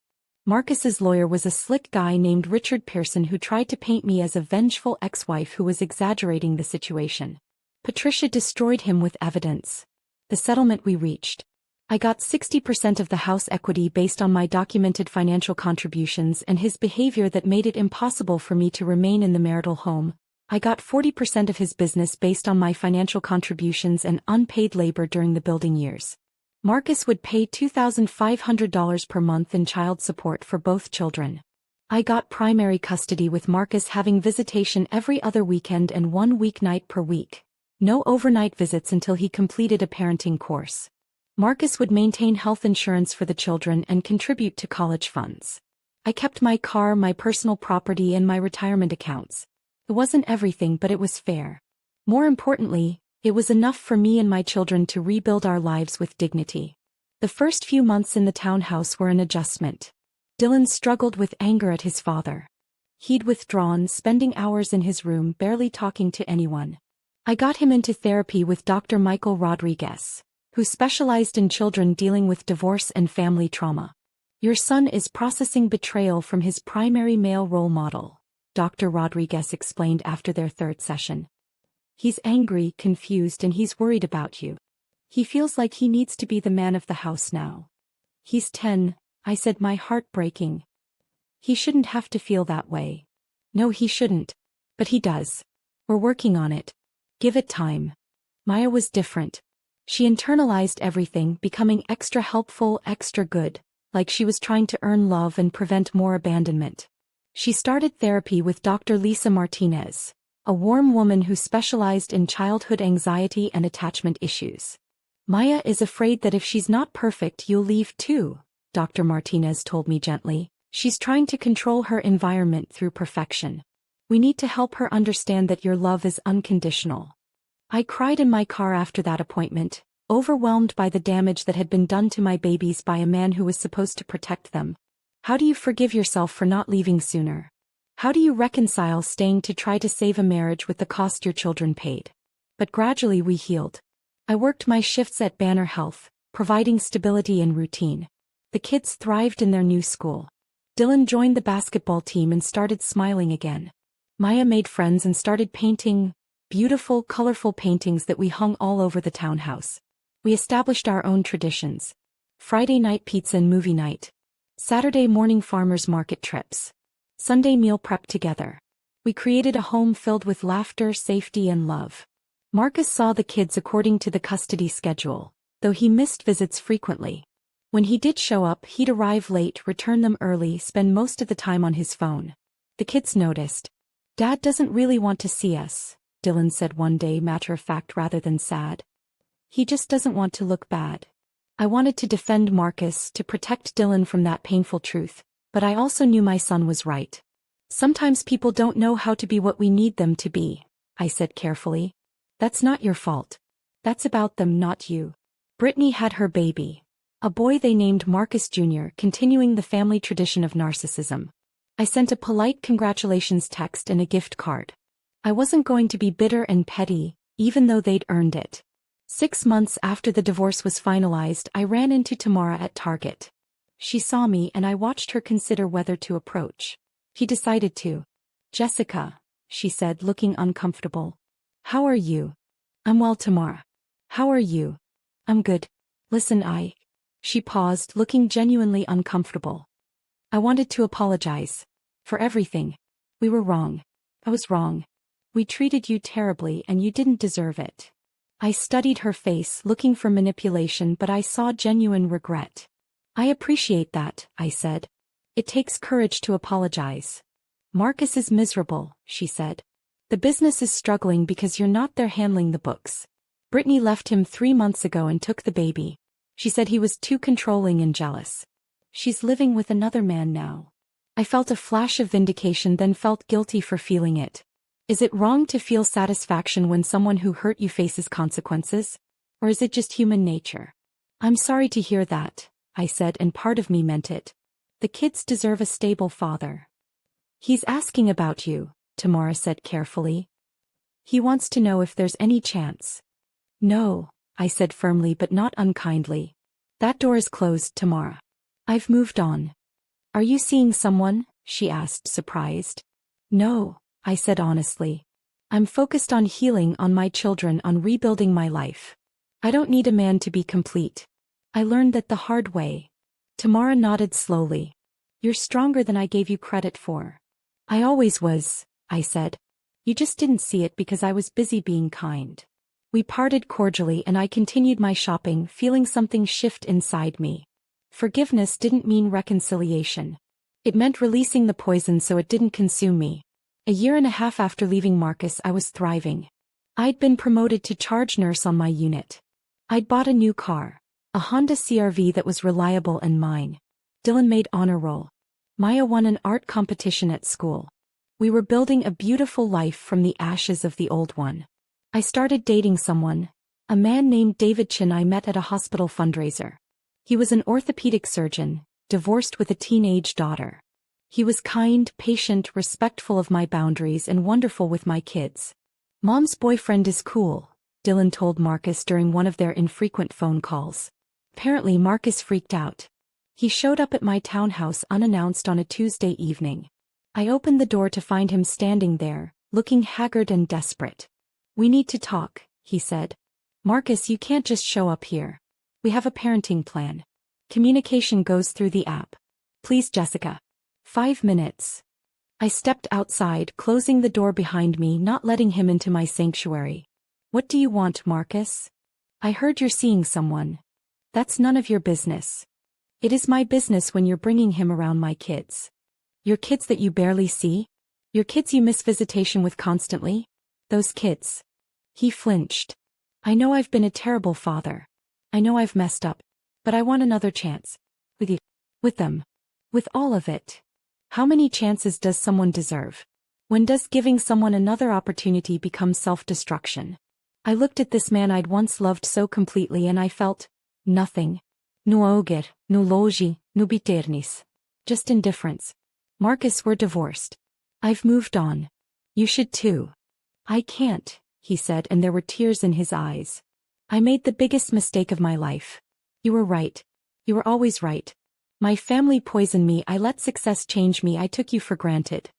Marcus's lawyer was a slick guy named Richard Pearson who tried to paint me as a vengeful ex-wife who was exaggerating the situation. Patricia destroyed him with evidence. The settlement we reached. I got 60% of the house equity based on my documented financial contributions and his behavior that made it impossible for me to remain in the marital home. I got 40% of his business based on my financial contributions and unpaid labor during the building years. Marcus would pay $2,500 per month in child support for both children. I got primary custody with Marcus having visitation every other weekend and 1 weeknight per week. No overnight visits until he completed a parenting course. Marcus would maintain health insurance for the children and contribute to college funds. I kept my car, my personal property, and my retirement accounts. It wasn't everything, but it was fair. More importantly, it was enough for me and my children to rebuild our lives with dignity. The first few months in the townhouse were an adjustment. Dylan struggled with anger at his father. He'd withdrawn, spending hours in his room barely talking to anyone. I got him into therapy with Dr. Michael Rodriguez, who specialized in children dealing with divorce and family trauma. Your son is processing betrayal from his primary male role model, Dr. Rodriguez explained after their 3rd session. He's angry, confused, and he's worried about you. He feels like he needs to be the man of the house now. He's 10, I said, my heart breaking. He shouldn't have to feel that way. No, he shouldn't. But he does. We're working on it. Give it time. Maya was different. She internalized everything, becoming extra helpful, extra good, like she was trying to earn love and prevent more abandonment. She started therapy with Dr. Lisa Martinez, a warm woman who specialized in childhood anxiety and attachment issues. Maya is afraid that if she's not perfect, you'll leave too, Dr. Martinez told me gently. She's trying to control her environment through perfection. We need to help her understand that your love is unconditional. I cried in my car after that appointment, overwhelmed by the damage that had been done to my babies by a man who was supposed to protect them. How do you forgive yourself for not leaving sooner? How do you reconcile staying to try to save a marriage with the cost your children paid? But gradually we healed. I worked my shifts at Banner Health, providing stability and routine. The kids thrived in their new school. Dylan joined the basketball team and started smiling again. Maya made friends and started painting beautiful, colorful paintings that we hung all over the townhouse. We established our own traditions. Friday night pizza and movie night. Saturday morning farmers market trips. Sunday meal prep together. We created a home filled with laughter, safety, and love. Marcus saw the kids according to the custody schedule, though he missed visits frequently. When he did show up, he'd arrive late, return them early, spend most of the time on his phone. The kids noticed. Dad doesn't really want to see us, Dylan said one day, matter-of-fact rather than sad. He just doesn't want to look bad. I wanted to defend Marcus, to protect Dylan from that painful truth, but I also knew my son was right. Sometimes people don't know how to be what we need them to be, I said carefully. That's not your fault. That's about them, not you. Brittany had her baby, a boy they named Marcus Jr., continuing the family tradition of narcissism. I sent a polite congratulations text and a gift card. I wasn't going to be bitter and petty, even though they'd earned it. 6 months after the divorce was finalized, I ran into Tamara at Target. She saw me and I watched her consider whether to approach. He decided to. Jessica, she said, looking uncomfortable. How are you? I'm well, Tamara. How are you? I'm good. Listen, She paused, looking genuinely uncomfortable. I wanted to apologize. For everything. We were wrong. I was wrong. We treated you terribly and you didn't deserve it. I studied her face, looking for manipulation, but I saw genuine regret. I appreciate that, I said. It takes courage to apologize. Marcus is miserable, she said. The business is struggling because you're not there handling the books. Brittany left him 3 months ago and took the baby. She said he was too controlling and jealous. She's living with another man now. I felt a flash of vindication, then felt guilty for feeling it. Is it wrong to feel satisfaction when someone who hurt you faces consequences? Or is it just human nature? I'm sorry to hear that, I said, and part of me meant it. The kids deserve a stable father. He's asking about you, Tamara said carefully. He wants to know if there's any chance. No, I said firmly but not unkindly. That door is closed, Tamara. I've moved on. Are you seeing someone? She asked, surprised. No, I said honestly. I'm focused on healing, on my children, on rebuilding my life. I don't need a man to be complete. I learned that the hard way. Tamara nodded slowly. You're stronger than I gave you credit for. I always was, I said. You just didn't see it because I was busy being kind. We parted cordially and I continued my shopping, feeling something shift inside me. Forgiveness didn't mean reconciliation. It meant releasing the poison so it didn't consume me. A year and a half after leaving Marcus, I was thriving. I'd been promoted to charge nurse on my unit. I'd bought a new car, a Honda CR-V that was reliable and mine. Dylan made honor roll. Maya won an art competition at school. We were building a beautiful life from the ashes of the old one. I started dating someone, a man named David Chin I met at a hospital fundraiser. He was an orthopedic surgeon, divorced with a teenage daughter. He was kind, patient, respectful of my boundaries, and wonderful with my kids. Mom's boyfriend is cool, Dylan told Marcus during one of their infrequent phone calls. Apparently Marcus freaked out. He showed up at my townhouse unannounced on a Tuesday evening. I opened the door to find him standing there, looking haggard and desperate. We need to talk, he said. Marcus, you can't just show up here. We have a parenting plan. Communication goes through the app. Please, Jessica. 5 minutes. I stepped outside, closing the door behind me, not letting him into my sanctuary. What do you want, Marcus? I heard you're seeing someone. That's none of your business. It is my business when you're bringing him around my kids. Your kids that you barely see? Your kids you miss visitation with constantly? Those kids. He flinched. I know I've been a terrible father. I know I've messed up. But I want another chance. With you. With them. With all of it. How many chances does someone deserve? When does giving someone another opportunity become self-destruction? I looked at this man I'd once loved so completely and I felt nothing. No auger, no logi, no biternis. Just indifference. Marcus, we're divorced. I've moved on. You should too. I can't, he said, and there were tears in his eyes. I made the biggest mistake of my life. You were right. You were always right. My family poisoned me. I let success change me. I took you for granted.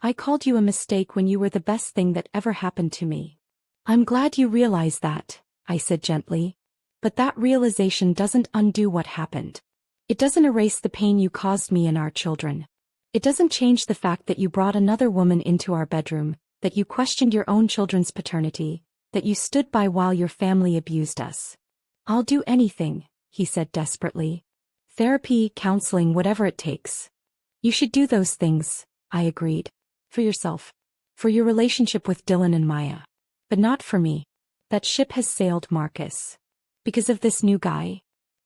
I called you a mistake when you were the best thing that ever happened to me. I'm glad you realize that, I said gently. But that realization doesn't undo what happened. It doesn't erase the pain you caused me and our children. It doesn't change the fact that you brought another woman into our bedroom, that you questioned your own children's paternity, that you stood by while your family abused us. I'll do anything, he said desperately. Therapy, counseling, whatever it takes. You should do those things, I agreed. For yourself. For your relationship with Dylan and Maya. But not for me. That ship has sailed, Marcus. Because of this new guy?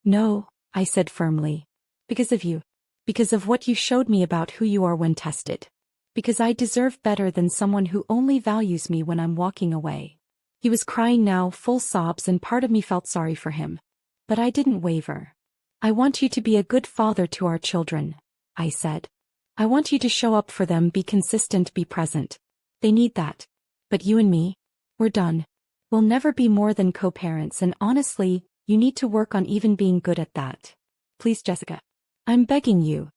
No, I said firmly. Because of you. Because of what you showed me about who you are when tested. Because I deserve better than someone who only values me when I'm walking away. He was crying now, full sobs, and part of me felt sorry for him. But I didn't waver. I want you to be a good father to our children, I said. I want you to show up for them, be consistent, be present. They need that. But you and me? We're done. We'll never be more than co-parents, and honestly, you need to work on even being good at that. Please, Jessica. I'm begging you.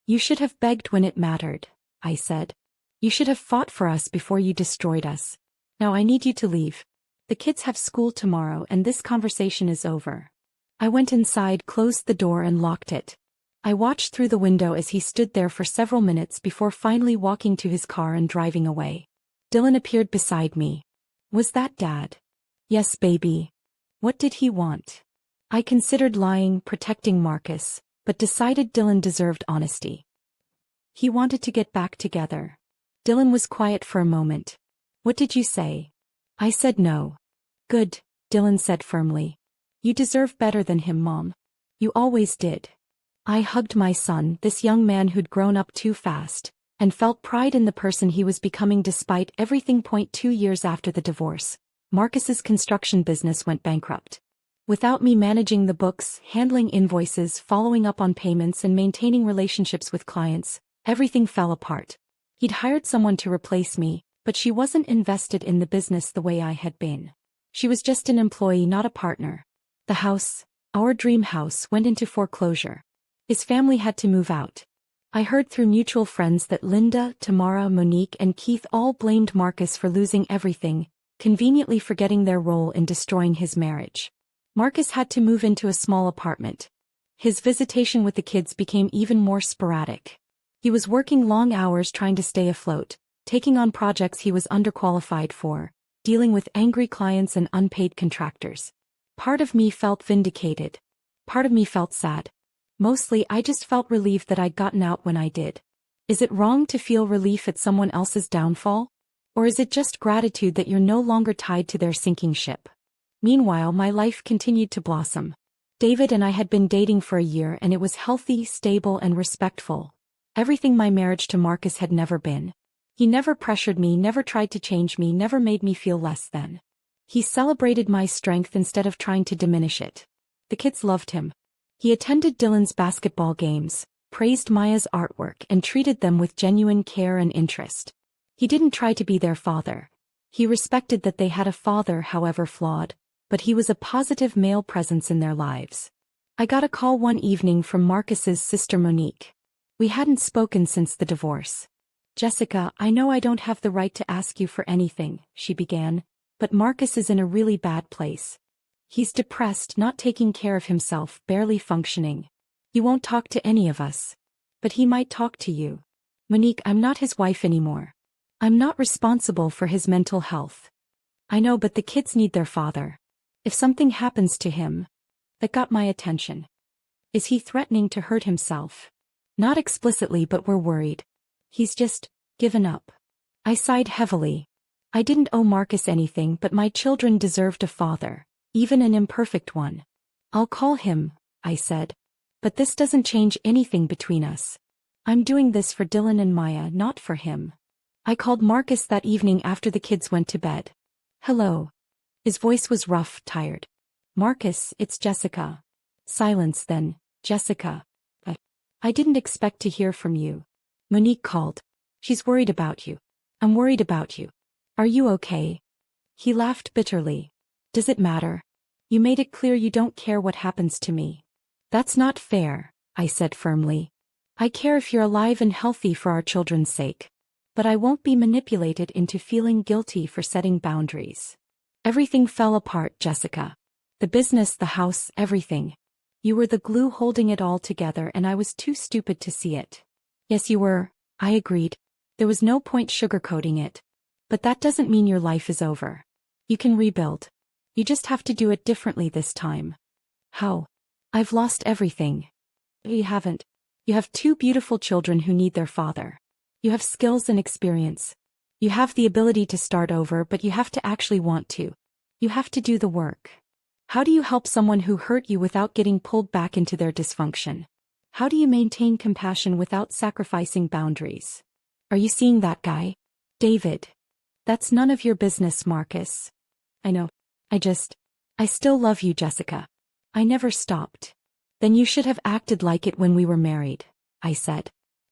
You should have begged when it mattered, I said. You should have fought for us before you destroyed us. Now I need you to leave. The kids have school tomorrow and this conversation is over. I went inside, closed the door and locked it. I watched through the window as he stood there for several minutes before finally walking to his car and driving away. Dylan appeared beside me. Was that Dad? Yes, baby. What did he want? I considered lying, protecting Marcus, but decided Dylan deserved honesty. He wanted to get back together. Dylan was quiet for a moment. What did you say? I said no. Good, Dylan said firmly. You deserve better than him, Mom. You always did. I hugged my son, this young man who'd grown up too fast, and felt pride in the person he was becoming despite everything. 2 years after the divorce, Marcus's construction business went bankrupt. Without me managing the books, handling invoices, following up on payments and maintaining relationships with clients, everything fell apart. He'd hired someone to replace me, but she wasn't invested in the business the way I had been. She was just an employee, not a partner. The house, our dream house, went into foreclosure. His family had to move out. I heard through mutual friends that Linda, Tamara, Monique and Keith all blamed Marcus for losing everything, conveniently forgetting their role in destroying his marriage. Marcus had to move into a small apartment. His visitation with the kids became even more sporadic. He was working long hours trying to stay afloat, taking on projects he was underqualified for, dealing with angry clients and unpaid contractors. Part of me felt vindicated. Part of me felt sad. Mostly I just felt relieved that I'd gotten out when I did. Is it wrong to feel relief at someone else's downfall? Or is it just gratitude that you're no longer tied to their sinking ship? Meanwhile, my life continued to blossom. David and I had been dating for a year and it was healthy, stable and respectful. Everything my marriage to Marcus had never been. He never pressured me, never tried to change me, never made me feel less than. He celebrated my strength instead of trying to diminish it. The kids loved him. He attended Dylan's basketball games, praised Maya's artwork and treated them with genuine care and interest. He didn't try to be their father. He respected that they had a father, however flawed, but he was a positive male presence in their lives. I got a call one evening from Marcus's sister Monique. We hadn't spoken since the divorce. Jessica, I know I don't have the right to ask you for anything, she began, but Marcus is in a really bad place. He's depressed, not taking care of himself, barely functioning. He won't talk to any of us. But he might talk to you. Monique, I'm not his wife anymore. I'm not responsible for his mental health. I know, but the kids need their father. If something happens to him. That got my attention. Is he threatening to hurt himself? Not explicitly, but we're worried. He's just given up. I sighed heavily. I didn't owe Marcus anything, but my children deserved a father, even an imperfect one. I'll call him, I said. But this doesn't change anything between us. I'm doing this for Dylan and Maya, not for him. I called Marcus that evening after the kids went to bed. Hello. His voice was rough, tired. Marcus, it's Jessica. Silence then, Jessica. I didn't expect to hear from you. Monique called. She's worried about you. I'm worried about you. Are you okay? He laughed bitterly. Does it matter? You made it clear you don't care what happens to me. That's not fair, I said firmly. I care if you're alive and healthy for our children's sake. But I won't be manipulated into feeling guilty for setting boundaries. Everything fell apart, Jessica. The business, the house, everything. You were the glue holding it all together and I was too stupid to see it. Yes, you were, I agreed. There was no point sugarcoating it. But that doesn't mean your life is over. You can rebuild. You just have to do it differently this time. How? I've lost everything. You haven't. You have 2 beautiful children who need their father. You have skills and experience. You have the ability to start over, but you have to actually want to. You have to do the work. How do you help someone who hurt you without getting pulled back into their dysfunction? How do you maintain compassion without sacrificing boundaries? Are you seeing that guy? David. That's none of your business, Marcus. I know. I still love you, Jessica. I never stopped. Then you should have acted like it when we were married, I said.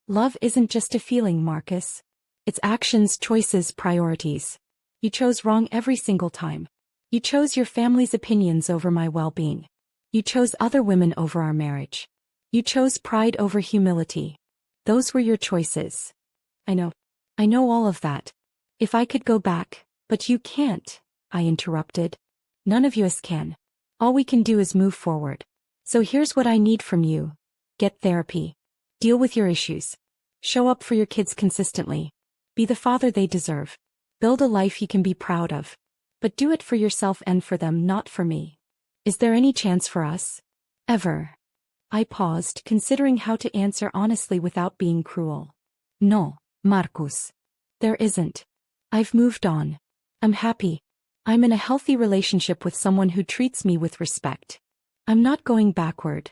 Love isn't just a feeling, Marcus. It's actions, choices, priorities. You chose wrong every single time. You chose your family's opinions over my well-being. You chose other women over our marriage. You chose pride over humility. Those were your choices. I know. I know all of that. If I could go back, but you can't, I interrupted. None of us can. All we can do is move forward. So here's what I need from you. Get therapy. Deal with your issues. Show up for your kids consistently. Be the father they deserve. Build a life you can be proud of. But do it for yourself and for them, not for me. Is there any chance for us? Ever? I paused, considering how to answer honestly without being cruel. No, Marcus. There isn't. I've moved on. I'm happy. I'm in a healthy relationship with someone who treats me with respect. I'm not going backward.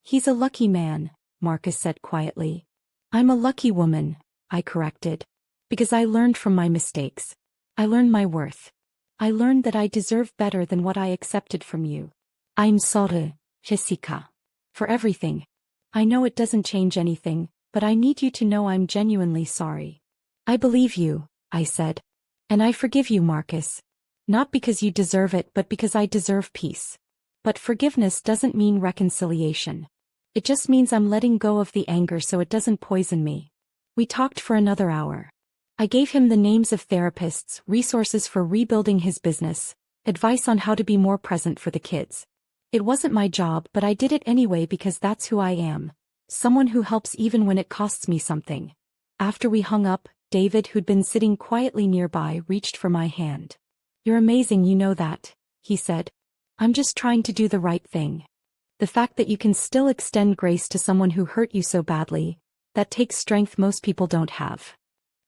He's a lucky man, Marcus said quietly. I'm a lucky woman, I corrected. Because I learned from my mistakes. I learned my worth. I learned that I deserve better than what I accepted from you. I'm sorry, Jessica. For everything. I know it doesn't change anything, but I need you to know I'm genuinely sorry. I believe you, I said. And I forgive you, Marcus. Not because you deserve it, but because I deserve peace. But forgiveness doesn't mean reconciliation. It just means I'm letting go of the anger so it doesn't poison me. We talked for another hour. I gave him the names of therapists, resources for rebuilding his business, advice on how to be more present for the kids. It wasn't my job, but I did it anyway because that's who I am. Someone who helps even when it costs me something. After we hung up, David, who'd been sitting quietly nearby, reached for my hand. You're amazing, you know that, he said. I'm just trying to do the right thing. The fact that you can still extend grace to someone who hurt you so badly, that takes strength most people don't have.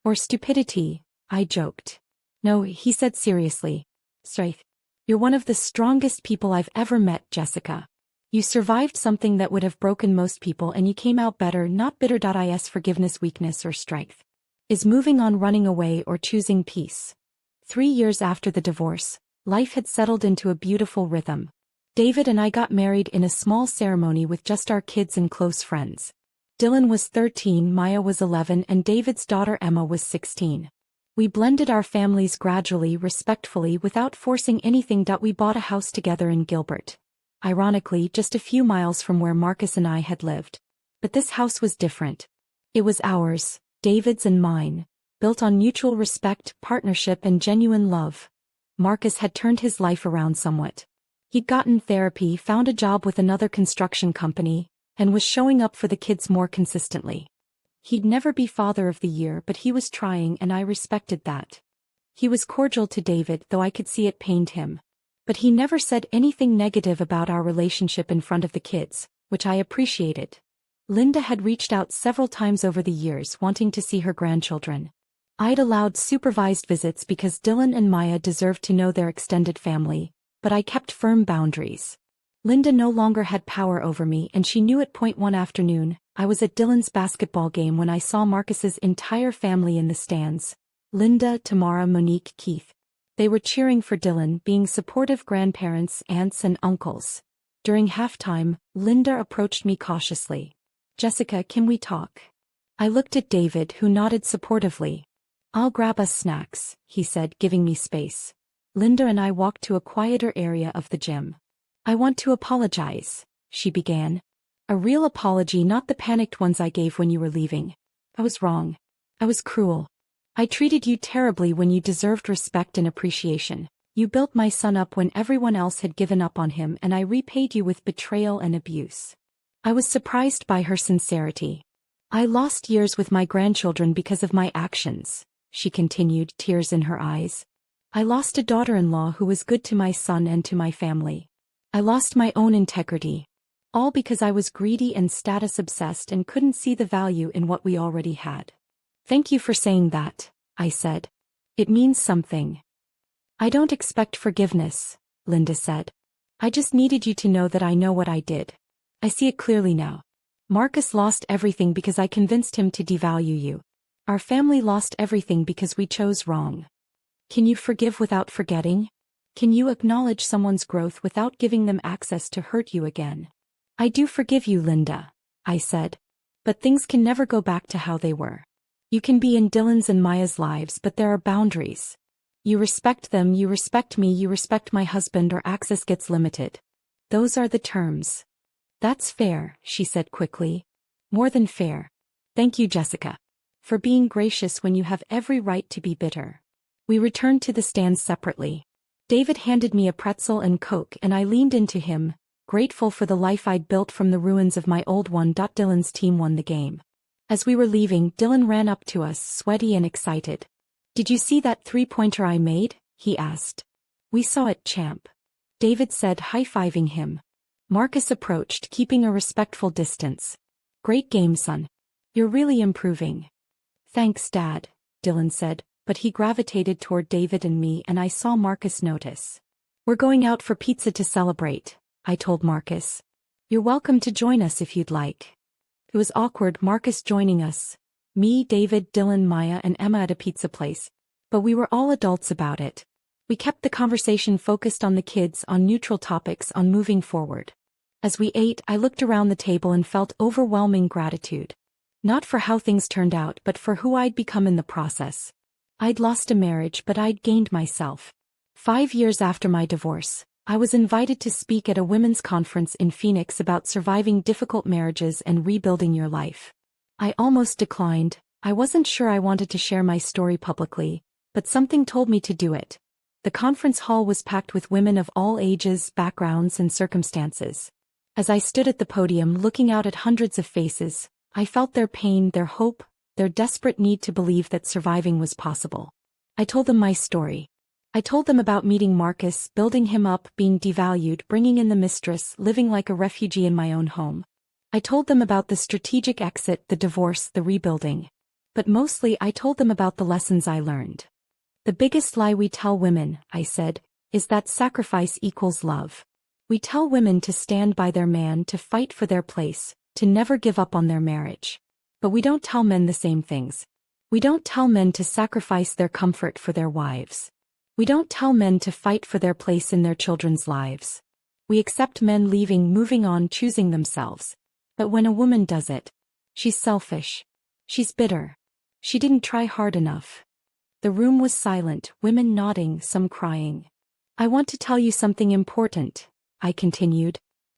Or stupidity, I joked. No, he said seriously. Strength. You're one of the strongest people I've ever met, Jessica. You survived something that would have broken most people and you came out better, not bitter. Is forgiveness weakness or strength? Is moving on running away or choosing peace? 3 years after the divorce, life had settled into a beautiful rhythm. David and I got married in a small ceremony with just our kids and close friends. Dylan was 13, Maya was 11, and David's daughter Emma was 16. We blended our families gradually, respectfully, without forcing anything. We bought a house together in Gilbert. Ironically, just a few miles from where Marcus and I had lived. But this house was different. It was ours, David's and mine, built on mutual respect, partnership, and genuine love. Marcus had turned his life around somewhat. He'd gotten therapy, found a job with another construction company, and was showing up for the kids more consistently. He'd never be Father of the Year, but he was trying, and I respected that. He was cordial to David, though I could see it pained him. But he never said anything negative about our relationship in front of the kids, which I appreciated. Linda had reached out several times over the years wanting to see her grandchildren. I'd allowed supervised visits because Dylan and Maya deserved to know their extended family, but I kept firm boundaries. Linda no longer had power over me, and she knew it. One afternoon, I was at Dylan's basketball game when I saw Marcus's entire family in the stands. Linda, Tamara, Monique, Keith. They were cheering for Dylan, being supportive grandparents, aunts, and uncles. During halftime, Linda approached me cautiously. Jessica, can we talk? I looked at David, who nodded supportively. I'll grab us snacks, he said, giving me space. Linda and I walked to a quieter area of the gym. I want to apologize, she began. A real apology, not the panicked ones I gave when you were leaving. I was wrong. I was cruel. I treated you terribly when you deserved respect and appreciation. You built my son up when everyone else had given up on him, and I repaid you with betrayal and abuse. I was surprised by her sincerity. I lost years with my grandchildren because of my actions, she continued, tears in her eyes. I lost a daughter-in-law who was good to my son and to my family. I lost my own integrity. All because I was greedy and status-obsessed and couldn't see the value in what we already had. Thank you for saying that, I said. It means something. I don't expect forgiveness, Linda said. I just needed you to know that I know what I did. I see it clearly now. Marcus lost everything because I convinced him to devalue you. Our family lost everything because we chose wrong. Can you forgive without forgetting? Can you acknowledge someone's growth without giving them access to hurt you again? I do forgive you, Linda, I said. But things can never go back to how they were. You can be in Dylan's and Maya's lives, but there are boundaries. You respect them, you respect me, you respect my husband, or access gets limited. Those are the terms. That's fair, she said quickly. More than fair. Thank you, Jessica. For being gracious when you have every right to be bitter. We returned to the stands separately. David handed me a pretzel and Coke and I leaned into him, grateful for the life I'd built from the ruins of my old one. Dylan's team won the game. As we were leaving, Dylan ran up to us, sweaty and excited. Did you see that three-pointer I made? He asked. We saw it, champ. David said, high-fiving him. Marcus approached, keeping a respectful distance. Great game, son. You're really improving. Thanks, Dad, Dylan said, but he gravitated toward David and me and I saw Marcus notice. We're going out for pizza to celebrate, I told Marcus. You're welcome to join us if you'd like. It was awkward, Marcus joining us. Me, David, Dylan, Maya and Emma at a pizza place. But we were all adults about it. We kept the conversation focused on the kids, on neutral topics, on moving forward. As we ate, I looked around the table and felt overwhelming gratitude. Not for how things turned out, but for who I'd become in the process. I'd lost a marriage, but I'd gained myself. 5 years after my divorce, I was invited to speak at a women's conference in Phoenix about surviving difficult marriages and rebuilding your life. I almost declined. I wasn't sure I wanted to share my story publicly, but something told me to do it. The conference hall was packed with women of all ages, backgrounds, and circumstances. As I stood at the podium looking out at hundreds of faces, I felt their pain, their hope, their desperate need to believe that surviving was possible. I told them my story. I told them about meeting Marcus, building him up, being devalued, bringing in the mistress, living like a refugee in my own home. I told them about the strategic exit, the divorce, the rebuilding. But mostly I told them about the lessons I learned. The biggest lie we tell women, I said, is that sacrifice equals love. We tell women to stand by their man, to fight for their place, to never give up on their marriage. But we don't tell men the same things. We don't tell men to sacrifice their comfort for their wives. We don't tell men to fight for their place in their children's lives. We accept men leaving, moving on, choosing themselves. But when a woman does it, she's selfish. She's bitter. She didn't try hard enough. The room was silent, women nodding, some crying. I want to tell you something important, I continued.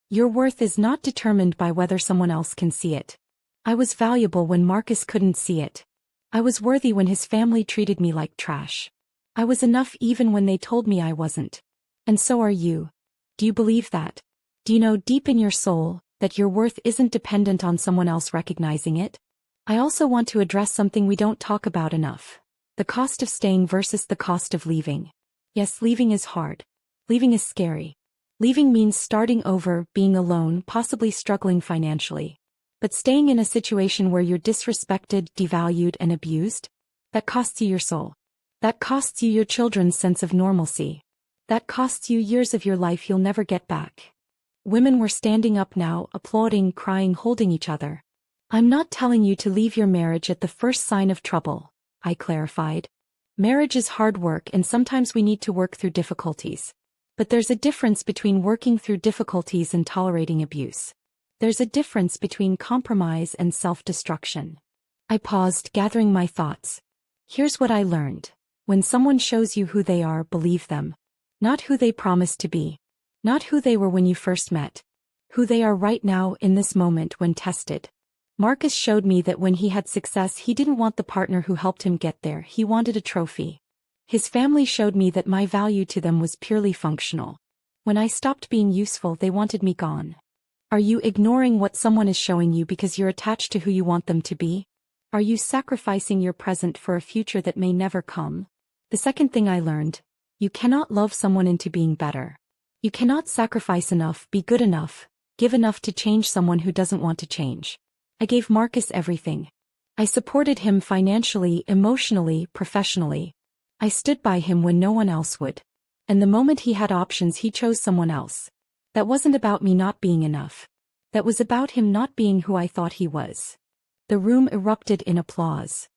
Your worth is not determined by whether someone else can see it. I was valuable when Marcus couldn't see it. I was worthy when his family treated me like trash. I was enough even when they told me I wasn't. And so are you. Do you believe that? Do you know deep in your soul that your worth isn't dependent on someone else recognizing it? I also want to address something we don't talk about enough. The cost of staying versus the cost of leaving. Yes, leaving is hard. Leaving is scary. Leaving means starting over, being alone, possibly struggling financially. But staying in a situation where you're disrespected, devalued, and abused? That costs you your soul. That costs you your children's sense of normalcy. That costs you years of your life you'll never get back. Women were standing up now, applauding, crying, holding each other. I'm not telling you to leave your marriage at the first sign of trouble, I clarified. Marriage is hard work and sometimes we need to work through difficulties. But there's a difference between working through difficulties and tolerating abuse. There's a difference between compromise and self-destruction. I paused, gathering my thoughts. Here's what I learned. When someone shows you who they are, believe them. Not who they promised to be. Not who they were when you first met. Who they are right now in this moment when tested. Marcus showed me that when he had success he didn't want the partner who helped him get there, he wanted a trophy. His family showed me that my value to them was purely functional. When I stopped being useful, they wanted me gone. Are you ignoring what someone is showing you because you're attached to who you want them to be? Are you sacrificing your present for a future that may never come? The second thing I learned, you cannot love someone into being better. You cannot sacrifice enough, be good enough, give enough to change someone who doesn't want to change. I gave Marcus everything. I supported him financially, emotionally, professionally. I stood by him when no one else would. And the moment he had options he chose someone else. That wasn't about me not being enough. That was about him not being who I thought he was. The room erupted in applause.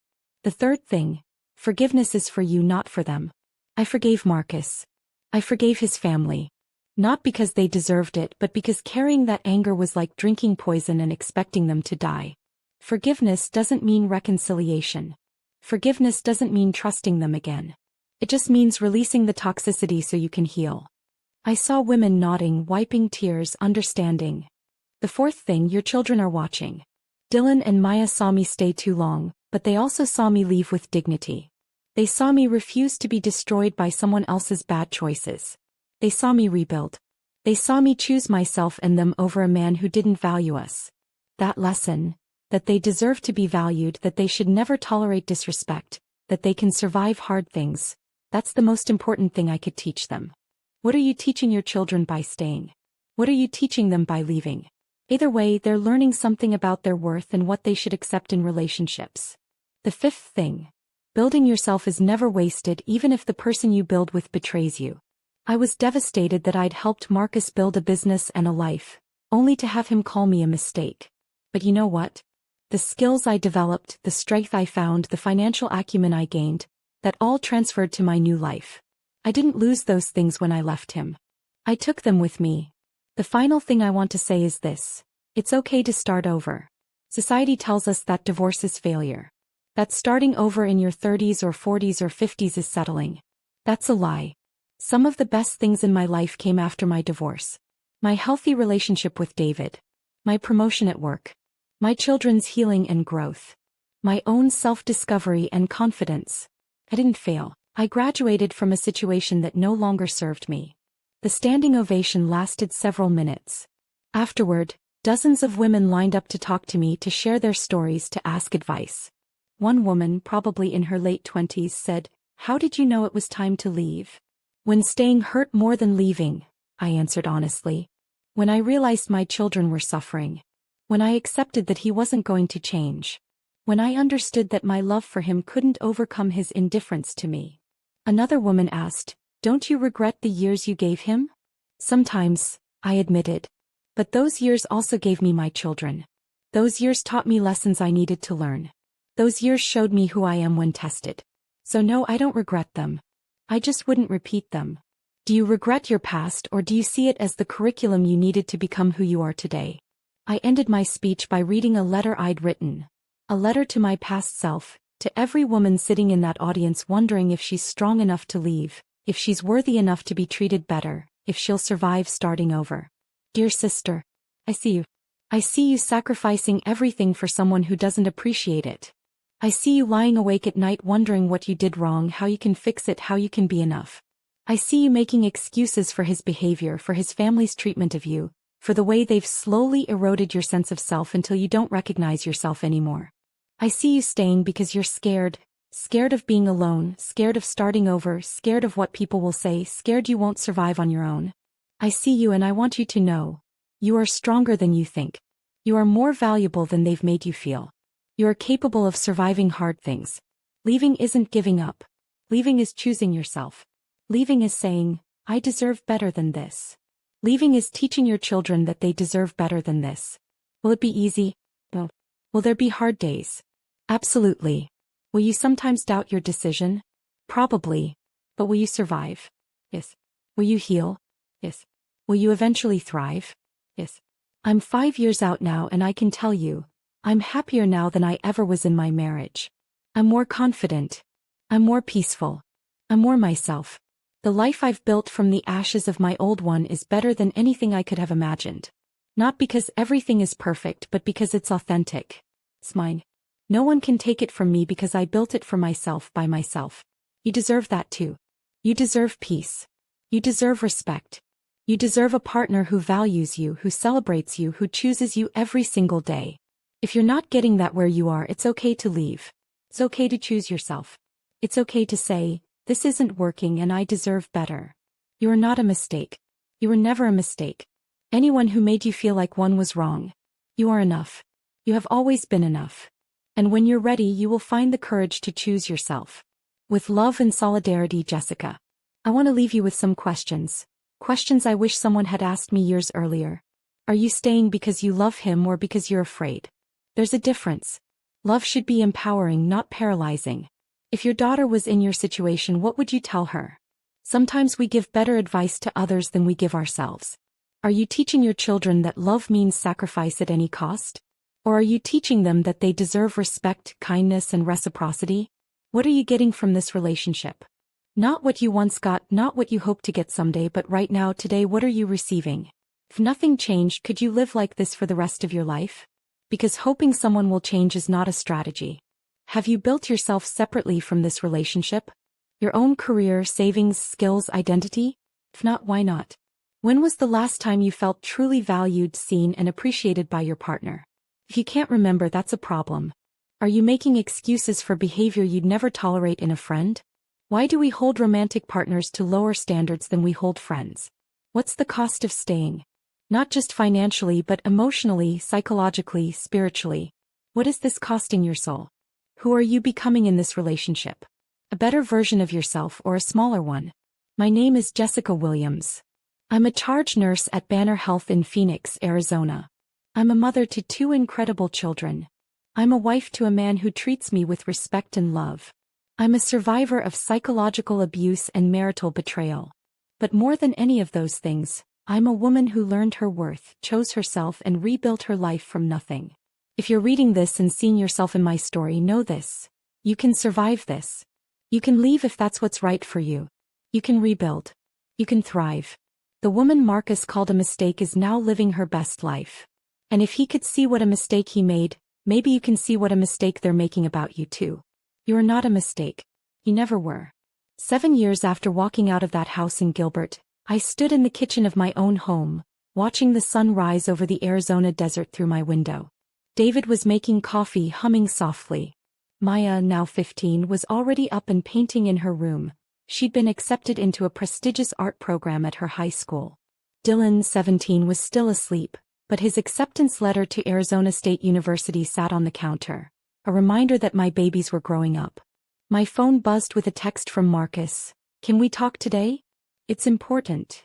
The third thing, forgiveness is for you, not for them. I forgave Marcus. I forgave his family. Not because they deserved it, but because carrying that anger was like drinking poison and expecting them to die. Forgiveness doesn't mean reconciliation. Forgiveness doesn't mean trusting them again. It just means releasing the toxicity so you can heal. I saw women nodding, wiping tears, understanding. The fourth thing, your children are watching. Dylan and Maya saw me stay too long, but they also saw me leave with dignity. They saw me refuse to be destroyed by someone else's bad choices. They saw me rebuild. They saw me choose myself and them over a man who didn't value us. That lesson, that they deserve to be valued, that they should never tolerate disrespect, that they can survive hard things, that's the most important thing I could teach them. What are you teaching your children by staying? What are you teaching them by leaving? Either way, they're learning something about their worth and what they should accept in relationships. The fifth thing. Building yourself is never wasted, even if the person you build with betrays you. I was devastated that I'd helped Marcus build a business and a life, only to have him call me a mistake. But you know what? The skills I developed, the strength I found, the financial acumen I gained, that all transferred to my new life. I didn't lose those things when I left him. I took them with me. The final thing I want to say is this. It's okay to start over. Society tells us that divorce is failure. That starting over in your 30s or 40s or 50s is settling. That's a lie. Some of the best things in my life came after my divorce. My healthy relationship with David. My promotion at work. My children's healing and growth. My own self-discovery and confidence. I didn't fail. I graduated from a situation that no longer served me. The standing ovation lasted several minutes. Afterward, dozens of women lined up to talk to me, to share their stories, to ask advice. One woman, probably in her late 20s, said, "How did you know it was time to leave?" "When staying hurt more than leaving," I answered honestly. "When I realized my children were suffering. When I accepted that he wasn't going to change. When I understood that my love for him couldn't overcome his indifference to me." Another woman asked, "Don't you regret the years you gave him?" "Sometimes," I admitted. "But those years also gave me my children. Those years taught me lessons I needed to learn. Those years showed me who I am when tested. So no, I don't regret them. I just wouldn't repeat them." Do you regret your past, or do you see it as the curriculum you needed to become who you are today? I ended my speech by reading a letter I'd written. A letter to my past self, to every woman sitting in that audience wondering if she's strong enough to leave, if she's worthy enough to be treated better, if she'll survive starting over. Dear sister, I see you. I see you sacrificing everything for someone who doesn't appreciate it. I see you lying awake at night wondering what you did wrong, how you can fix it, how you can be enough. I see you making excuses for his behavior, for his family's treatment of you, for the way they've slowly eroded your sense of self until you don't recognize yourself anymore. I see you staying because you're scared. Scared of being alone, scared of starting over, scared of what people will say, scared you won't survive on your own. I see you, and I want you to know. You are stronger than you think. You are more valuable than they've made you feel. You are capable of surviving hard things. Leaving isn't giving up. Leaving is choosing yourself. Leaving is saying, "I deserve better than this." Leaving is teaching your children that they deserve better than this. Will it be easy? No. Will there be hard days? Absolutely. Will you sometimes doubt your decision? Probably. But will you survive? Yes. Will you heal? Yes. Will you eventually thrive? Yes. I'm 5 years out now, and I can tell you, I'm happier now than I ever was in my marriage. I'm more confident. I'm more peaceful. I'm more myself. The life I've built from the ashes of my old one is better than anything I could have imagined. Not because everything is perfect, but because it's authentic. It's mine. No one can take it from me because I built it for myself by myself. You deserve that too. You deserve peace. You deserve respect. You deserve a partner who values you, who celebrates you, who chooses you every single day. If you're not getting that where you are, it's okay to leave. It's okay to choose yourself. It's okay to say, "This isn't working and I deserve better." You are not a mistake. You were never a mistake. Anyone who made you feel like one was wrong. You are enough. You have always been enough. And when you're ready, you will find the courage to choose yourself. With love and solidarity, Jessica. I want to leave you with some questions. Questions I wish someone had asked me years earlier. Are you staying because you love him or because you're afraid? There's a difference. Love should be empowering, not paralyzing. If your daughter was in your situation, what would you tell her? Sometimes we give better advice to others than we give ourselves. Are you teaching your children that love means sacrifice at any cost? Or are you teaching them that they deserve respect, kindness, and reciprocity? What are you getting from this relationship? Not what you once got, not what you hope to get someday, but right now, today, what are you receiving? If nothing changed, could you live like this for the rest of your life? Because hoping someone will change is not a strategy. Have you built yourself separately from this relationship? Your own career, savings, skills, identity? If not, why not? When was the last time you felt truly valued, seen, and appreciated by your partner? If you can't remember, that's a problem. Are you making excuses for behavior you'd never tolerate in a friend? Why do we hold romantic partners to lower standards than we hold friends? What's the cost of staying? Not just financially, but emotionally, psychologically, spiritually. What is this costing your soul? Who are you becoming in this relationship? A better version of yourself or a smaller one? My name is Jessica Williams. I'm a charge nurse at Banner Health in Phoenix, Arizona. I'm a mother to 2 incredible children. I'm a wife to a man who treats me with respect and love. I'm a survivor of psychological abuse and marital betrayal. But more than any of those things, I'm a woman who learned her worth, chose herself, and rebuilt her life from nothing. If you're reading this and seeing yourself in my story, know this. You can survive this. You can leave if that's what's right for you. You can rebuild. You can thrive. The woman Marcus called a mistake is now living her best life. And if he could see what a mistake he made, maybe you can see what a mistake they're making about you too. You are not a mistake. You never were. 7 years after walking out of that house in Gilbert, I stood in the kitchen of my own home, watching the sun rise over the Arizona desert through my window. David was making coffee, humming softly. Maya, now 15, was already up and painting in her room. She'd been accepted into a prestigious art program at her high school. Dylan, 17, was still asleep, but his acceptance letter to Arizona State University sat on the counter, a reminder that my babies were growing up. My phone buzzed with a text from Marcus. Can we talk today? It's important.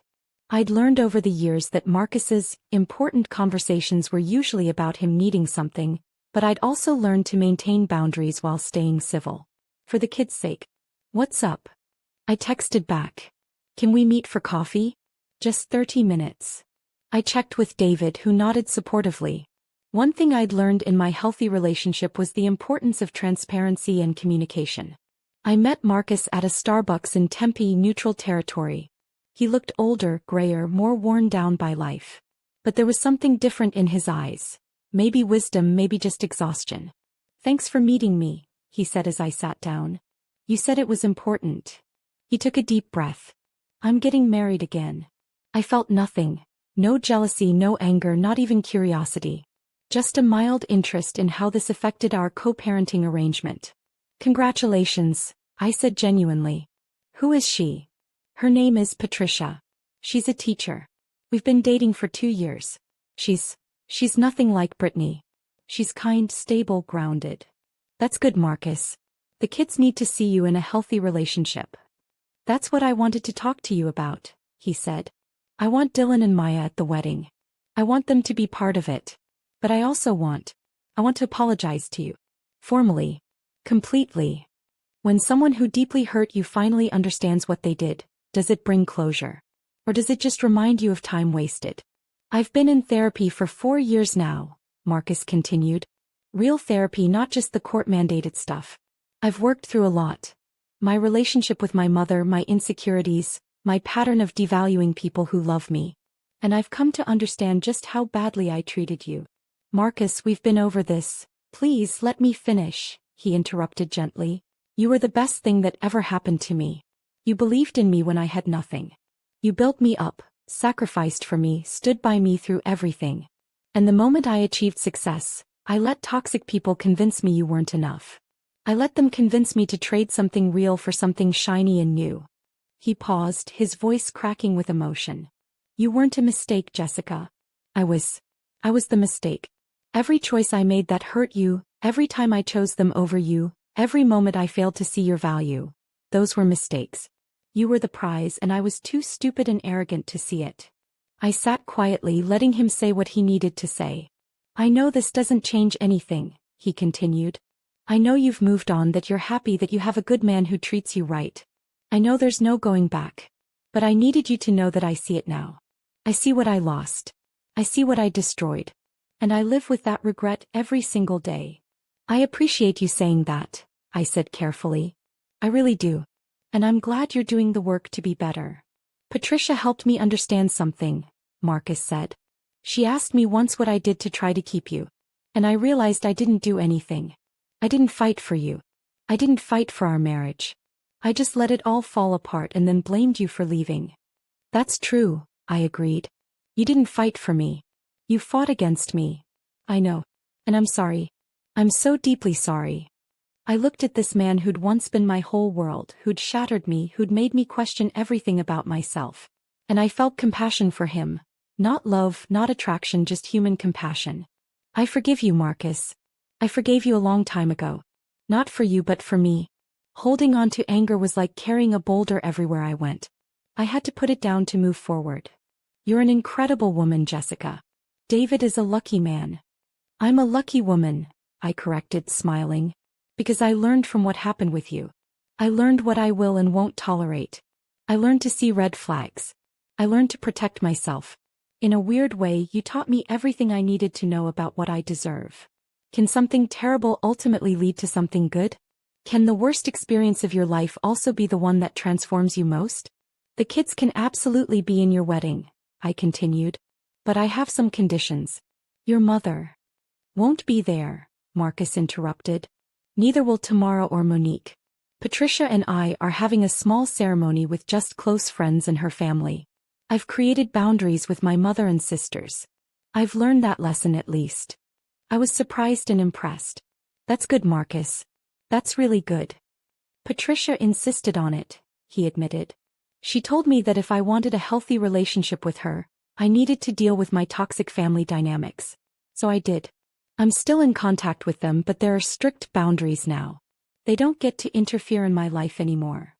I'd learned over the years that Marcus's important conversations were usually about him needing something, but I'd also learned to maintain boundaries while staying civil. For the kids' sake. What's up? I texted back. Can we meet for coffee? Just 30 minutes. I checked with David, who nodded supportively. One thing I'd learned in my healthy relationship was the importance of transparency and communication. I met Marcus at a Starbucks in Tempe, neutral territory. He looked older, grayer, more worn down by life. But there was something different in his eyes. Maybe wisdom, maybe just exhaustion. Thanks for meeting me, he said as I sat down. You said it was important. He took a deep breath. I'm getting married again. I felt nothing. No jealousy, no anger, not even curiosity. Just a mild interest in how this affected our co-parenting arrangement. Congratulations, I said genuinely. Who is she? Her name is Patricia. She's a teacher. We've been dating for 2 years. She's nothing like Brittany. She's kind, stable, grounded. That's good, Marcus. The kids need to see you in a healthy relationship. That's what I wanted to talk to you about, he said. I want Dylan and Maya at the wedding. I want them to be part of it. But I also want to apologize to you. Formally. Completely. When someone who deeply hurt you finally understands what they did, does it bring closure? Or does it just remind you of time wasted? I've been in therapy for 4 years now, Marcus continued. Real therapy, not just the court-mandated stuff. I've worked through a lot. My relationship with my mother, my insecurities, my pattern of devaluing people who love me. And I've come to understand just how badly I treated you. Marcus, we've been over this. Please let me finish, he interrupted gently. You were the best thing that ever happened to me. You believed in me when I had nothing. You built me up, sacrificed for me, stood by me through everything. And the moment I achieved success, I let toxic people convince me you weren't enough. I let them convince me to trade something real for something shiny and new. He paused, his voice cracking with emotion. You weren't a mistake, Jessica. I was the mistake. Every choice I made that hurt you, every time I chose them over you, every moment I failed to see your value. Those were mistakes. You were the prize, and I was too stupid and arrogant to see it. I sat quietly, letting him say what he needed to say. I know this doesn't change anything, he continued. I know you've moved on, that you're happy, that you have a good man who treats you right. I know there's no going back. But I needed you to know that I see it now. I see what I lost. I see what I destroyed. And I live with that regret every single day. I appreciate you saying that, I said carefully. I really do. And I'm glad you're doing the work to be better. Patricia helped me understand something. Marcus said. She asked me once what I did to try to keep you. And I realized I didn't do anything. I didn't fight for you. I didn't fight for our marriage. I just let it all fall apart and then blamed you for leaving. That's true, I agreed. You didn't fight for me. You fought against me. I know. And I'm sorry. I'm so deeply sorry. I looked at this man who'd once been my whole world, who'd shattered me, who'd made me question everything about myself. And I felt compassion for him. Not love, not attraction, just human compassion. I forgive you, Marcus. I forgave you a long time ago. Not for you but for me. Holding on to anger was like carrying a boulder everywhere I went. I had to put it down to move forward. You're an incredible woman, Jessica. David is a lucky man. I'm a lucky woman, I corrected, smiling. Because I learned from what happened with you. I learned what I will and won't tolerate. I learned to see red flags. I learned to protect myself. In a weird way, you taught me everything I needed to know about what I deserve. Can something terrible ultimately lead to something good? Can the worst experience of your life also be the one that transforms you most? The kids can absolutely be in your wedding, I continued. But I have some conditions. Your mother won't be there, Marcus interrupted. Neither will Tamara or Monique. Patricia and I are having a small ceremony with just close friends and her family. I've created boundaries with my mother and sisters. I've learned that lesson at least. I was surprised and impressed. That's good, Marcus. That's really good. Patricia insisted on it, he admitted. She told me that if I wanted a healthy relationship with her, I needed to deal with my toxic family dynamics. So I did. I'm still in contact with them, but there are strict boundaries now. They don't get to interfere in my life anymore.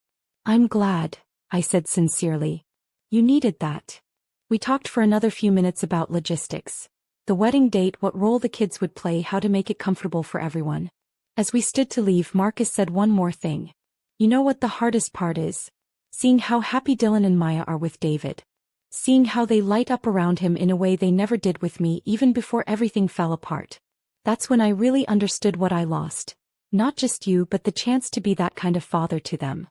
I'm glad, I said sincerely. You needed that. We talked for another few minutes about logistics. The wedding date, what role the kids would play, how to make it comfortable for everyone. As we stood to leave, Marcus said one more thing. You know what the hardest part is? Seeing how happy Dylan and Maya are with David. Seeing how they light up around him in a way they never did with me, even before everything fell apart. That's when I really understood what I lost. Not just you, but the chance to be that kind of father to them.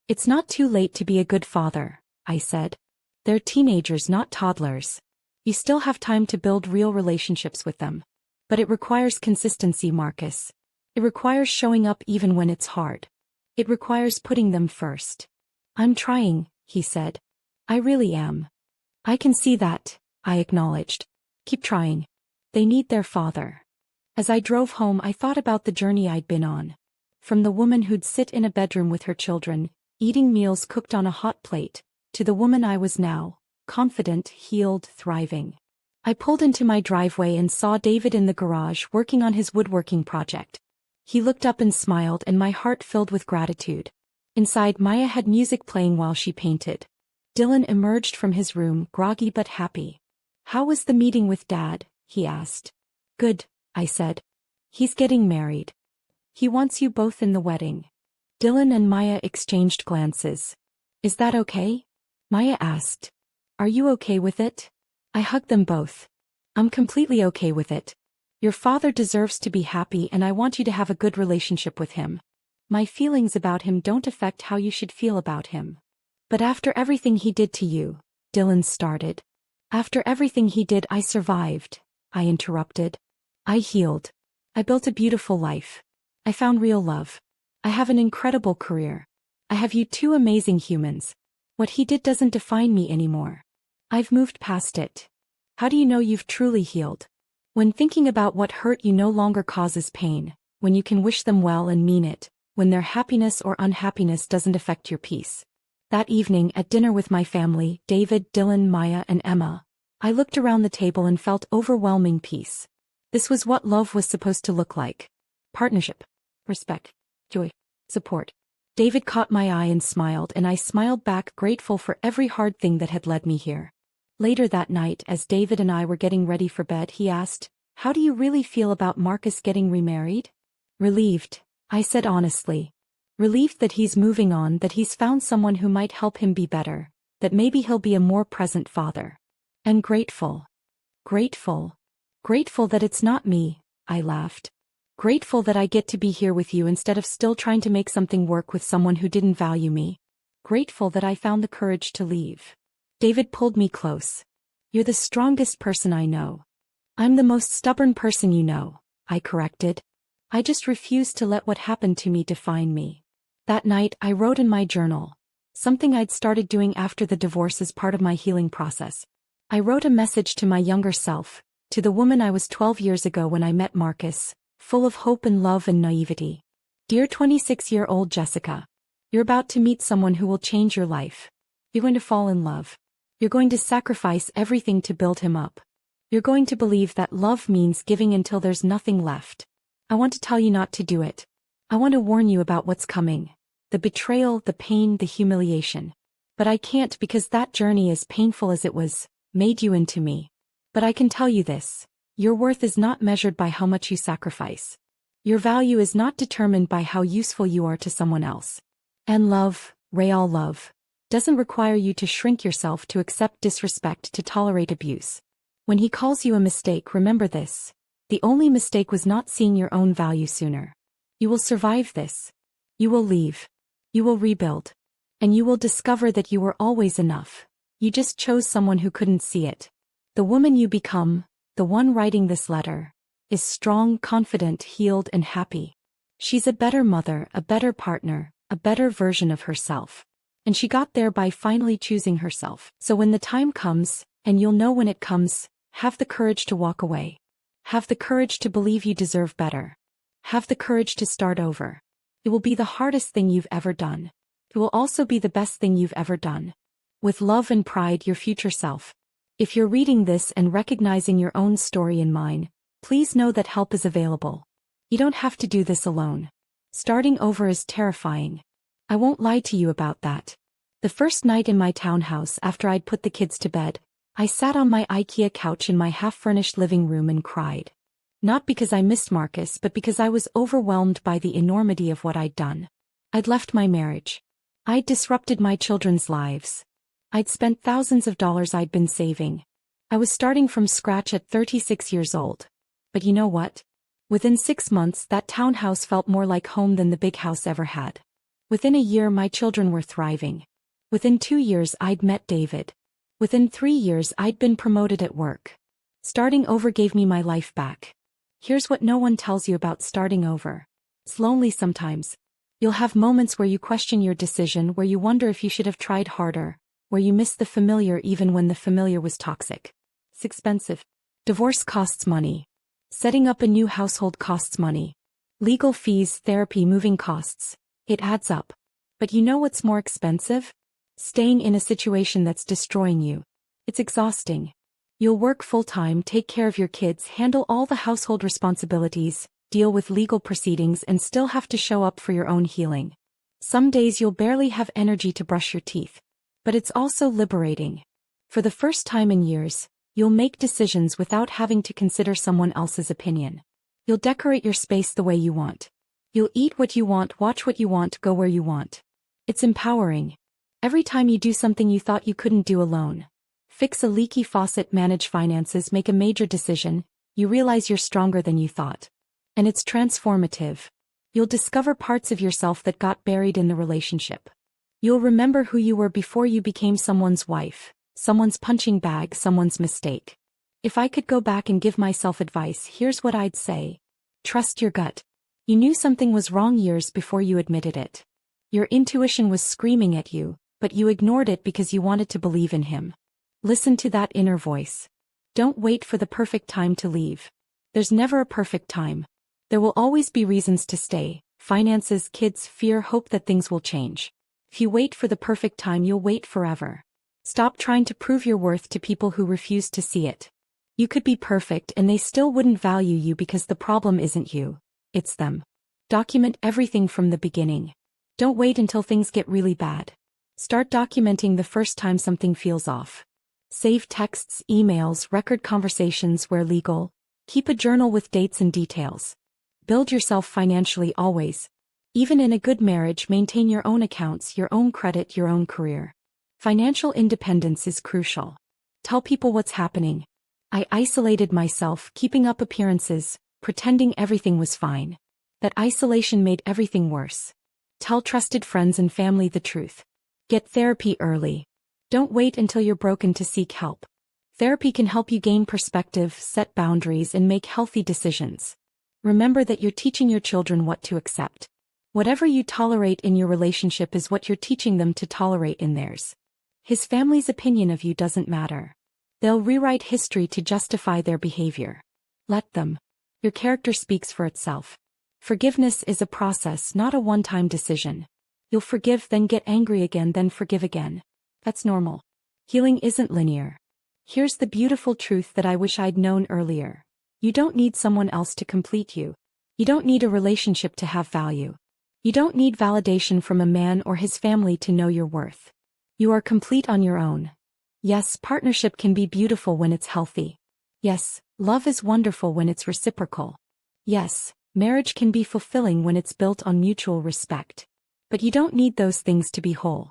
It's not too late to be a good father, I said. They're teenagers, not toddlers. You still have time to build real relationships with them. But it requires consistency, Marcus. It requires showing up even when it's hard. It requires putting them first. I'm trying, he said. I really am. I can see that, I acknowledged. Keep trying. They need their father. As I drove home, I thought about the journey I'd been on. From the woman who'd sit in a bedroom with her children, eating meals cooked on a hot plate, to the woman I was now, confident, healed, thriving. I pulled into my driveway and saw David in the garage working on his woodworking project. He looked up and smiled, and my heart filled with gratitude. Inside, Maya had music playing while she painted. Dylan emerged from his room, groggy but happy. How was the meeting with Dad? He asked. Good, I said. He's getting married. He wants you both in the wedding. Dylan and Maya exchanged glances. Is that okay? Maya asked. Are you okay with it? I hugged them both. I'm completely okay with it. Your father deserves to be happy, and I want you to have a good relationship with him. My feelings about him don't affect how you should feel about him. But after everything he did to you, Dylan started. After everything he did, I survived, I interrupted. I healed. I built a beautiful life. I found real love. I have an incredible career. I have you two amazing humans. What he did doesn't define me anymore. I've moved past it. How do you know you've truly healed? When thinking about what hurt you no longer causes pain, when you can wish them well and mean it, when their happiness or unhappiness doesn't affect your peace. That evening at dinner with my family, David, Dylan, Maya, and Emma, I looked around the table and felt overwhelming peace. This was what love was supposed to look like. Partnership, respect, joy, support. David caught my eye and smiled, and I smiled back, grateful for every hard thing that had led me here. Later that night, as David and I were getting ready for bed, he asked, How do you really feel about Marcus getting remarried? Relieved, I said honestly. Relieved that he's moving on, that he's found someone who might help him be better, that maybe he'll be a more present father. And grateful. Grateful. Grateful that it's not me, I laughed. Grateful that I get to be here with you instead of still trying to make something work with someone who didn't value me. Grateful that I found the courage to leave. David pulled me close. You're the strongest person I know. I'm the most stubborn person you know, I corrected. I just refused to let what happened to me define me. That night, I wrote in my journal, something I'd started doing after the divorce as part of my healing process. I wrote a message to my younger self, to the woman I was 12 years ago when I met Marcus, full of hope and love and naivety. Dear 26-year-old Jessica, you're about to meet someone who will change your life. You're going to fall in love. You're going to sacrifice everything to build him up. You're going to believe that love means giving until there's nothing left. I want to tell you not to do it. I want to warn you about what's coming. The betrayal, the pain, the humiliation. But I can't because that journey, as painful as it was, made you into me. But I can tell you this. Your worth is not measured by how much you sacrifice. Your value is not determined by how useful you are to someone else. And love, real love, doesn't require you to shrink yourself to accept disrespect, to tolerate abuse. When he calls you a mistake, remember this. The only mistake was not seeing your own value sooner. You will survive this. You will leave. You will rebuild. And you will discover that you were always enough. You just chose someone who couldn't see it. The woman you become, the one writing this letter, is strong, confident, healed, and happy. She's a better mother, a better partner, a better version of herself. And she got there by finally choosing herself. So when the time comes, and you'll know when it comes, have the courage to walk away. Have the courage to believe you deserve better. Have the courage to start over. It will be the hardest thing you've ever done. It will also be the best thing you've ever done. With love and pride, your future self. If you're reading this and recognizing your own story and mine, please know that help is available. You don't have to do this alone. Starting over is terrifying. I won't lie to you about that. The first night in my townhouse after I'd put the kids to bed, I sat on my IKEA couch in my half-furnished living room and cried. Not because I missed Marcus, but because I was overwhelmed by the enormity of what I'd done. I'd left my marriage. I'd disrupted my children's lives. I'd spent thousands of dollars I'd been saving. I was starting from scratch at 36 years old. But you know what? Within 6 months, that townhouse felt more like home than the big house ever had. Within a year, my children were thriving. Within 2 years, I'd met David. Within 3 years, I'd been promoted at work. Starting over gave me my life back. Here's what no one tells you about starting over. It's lonely sometimes. You'll have moments where you question your decision, where you wonder if you should have tried harder, where you miss the familiar even when the familiar was toxic. It's expensive. Divorce costs money. Setting up a new household costs money. Legal fees, therapy, moving costs. It adds up. But you know what's more expensive? Staying in a situation that's destroying you. It's exhausting. You'll work full-time, take care of your kids, handle all the household responsibilities, deal with legal proceedings, and still have to show up for your own healing. Some days you'll barely have energy to brush your teeth. But it's also liberating. For the first time in years, you'll make decisions without having to consider someone else's opinion. You'll decorate your space the way you want. You'll eat what you want, watch what you want, go where you want. It's empowering. Every time you do something you thought you couldn't do alone. Fix a leaky faucet, manage finances, make a major decision, you realize you're stronger than you thought. And it's transformative. You'll discover parts of yourself that got buried in the relationship. You'll remember who you were before you became someone's wife, someone's punching bag, someone's mistake. If I could go back and give myself advice, here's what I'd say. Trust your gut. You knew something was wrong years before you admitted it. Your intuition was screaming at you, but you ignored it because you wanted to believe in him. Listen to that inner voice. Don't wait for the perfect time to leave. There's never a perfect time. There will always be reasons to stay. Finances, kids, fear, hope that things will change. If you wait for the perfect time, you'll wait forever. Stop trying to prove your worth to people who refuse to see it. You could be perfect and they still wouldn't value you because the problem isn't you, it's them. Document everything from the beginning. Don't wait until things get really bad. Start documenting the first time something feels off. Save texts, emails, record conversations where legal. Keep a journal with dates and details. Build yourself financially always. Even in a good marriage, maintain your own accounts, your own credit, your own career. Financial independence is crucial. Tell people what's happening. I isolated myself, keeping up appearances, pretending everything was fine. That isolation made everything worse. Tell trusted friends and family the truth. Get therapy early. Don't wait until you're broken to seek help. Therapy can help you gain perspective, set boundaries, and make healthy decisions. Remember that you're teaching your children what to accept. Whatever you tolerate in your relationship is what you're teaching them to tolerate in theirs. His family's opinion of you doesn't matter. They'll rewrite history to justify their behavior. Let them. Your character speaks for itself. Forgiveness is a process, not a one-time decision. You'll forgive, then get angry again, then forgive again. That's normal. Healing isn't linear. Here's the beautiful truth that I wish I'd known earlier. You don't need someone else to complete you. You don't need a relationship to have value. You don't need validation from a man or his family to know your worth. You are complete on your own. Yes, partnership can be beautiful when it's healthy. Yes, love is wonderful when it's reciprocal. Yes, marriage can be fulfilling when it's built on mutual respect. But you don't need those things to be whole.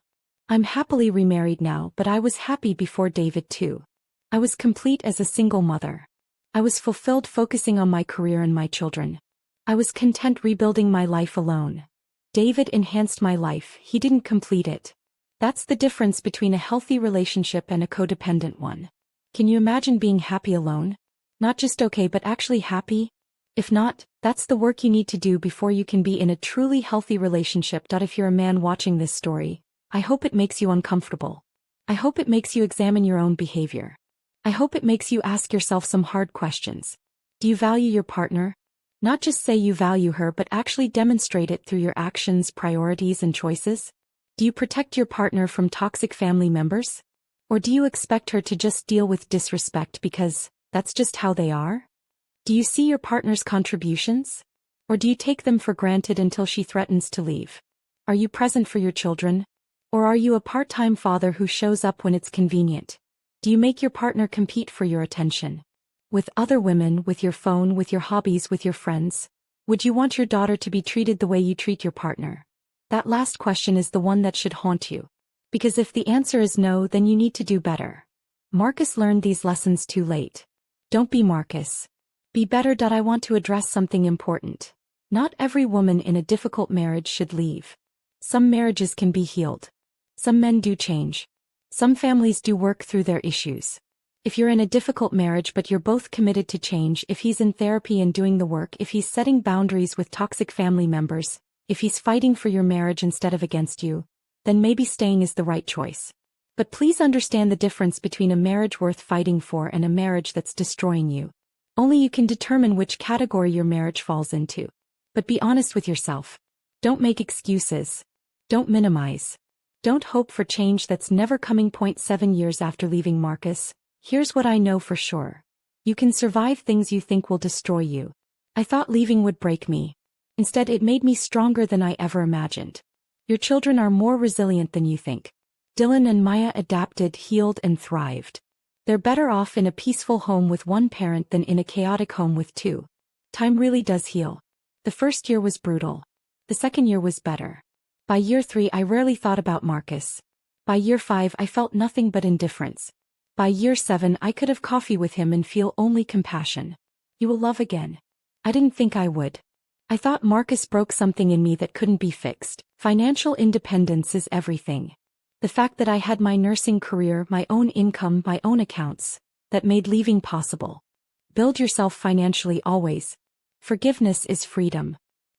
I'm happily remarried now, but I was happy before David too. I was complete as a single mother. I was fulfilled focusing on my career and my children. I was content rebuilding my life alone. David enhanced my life, he didn't complete it. That's the difference between a healthy relationship and a codependent one. Can you imagine being happy alone? Not just okay but actually happy? If not, that's the work you need to do before you can be in a truly healthy relationship. If you're a man watching this story, I hope it makes you uncomfortable. I hope it makes you examine your own behavior. I hope it makes you ask yourself some hard questions. Do you value your partner? Not just say you value her but actually demonstrate it through your actions, priorities, and choices? Do you protect your partner from toxic family members? Or do you expect her to just deal with disrespect because that's just how they are? Do you see your partner's contributions? Or do you take them for granted until she threatens to leave? Are you present for your children? Or are you a part-time father who shows up when it's convenient? Do you make your partner compete for your attention? With other women, with your phone, with your hobbies, with your friends? Would you want your daughter to be treated the way you treat your partner? That last question is the one that should haunt you. Because if the answer is no, then you need to do better. Marcus learned these lessons too late. Don't be Marcus. Be better. I want to address something important. Not every woman in a difficult marriage should leave. Some marriages can be healed. Some men do change. Some families do work through their issues. If you're in a difficult marriage but you're both committed to change, if he's in therapy and doing the work, if he's setting boundaries with toxic family members, if he's fighting for your marriage instead of against you, then maybe staying is the right choice. But please understand the difference between a marriage worth fighting for and a marriage that's destroying you. Only you can determine which category your marriage falls into. But be honest with yourself. Don't make excuses. Don't minimize. Don't hope for change that's never coming. 7 years after leaving Marcus, here's what I know for sure. You can survive things you think will destroy you. I thought leaving would break me. Instead, it made me stronger than I ever imagined. Your children are more resilient than you think. Dylan and Maya adapted, healed, and thrived. They're better off in a peaceful home with one parent than in a chaotic home with two. Time really does heal. The first year was brutal. The second year was better. By year 3, I rarely thought about Marcus. By year 5, I felt nothing but indifference. By year 7, I could have coffee with him and feel only compassion. You will love again. I didn't think I would. I thought Marcus broke something in me that couldn't be fixed. Financial independence is everything. The fact that I had my nursing career, my own income, my own accounts, that made leaving possible. Build yourself financially always. Forgiveness is freedom.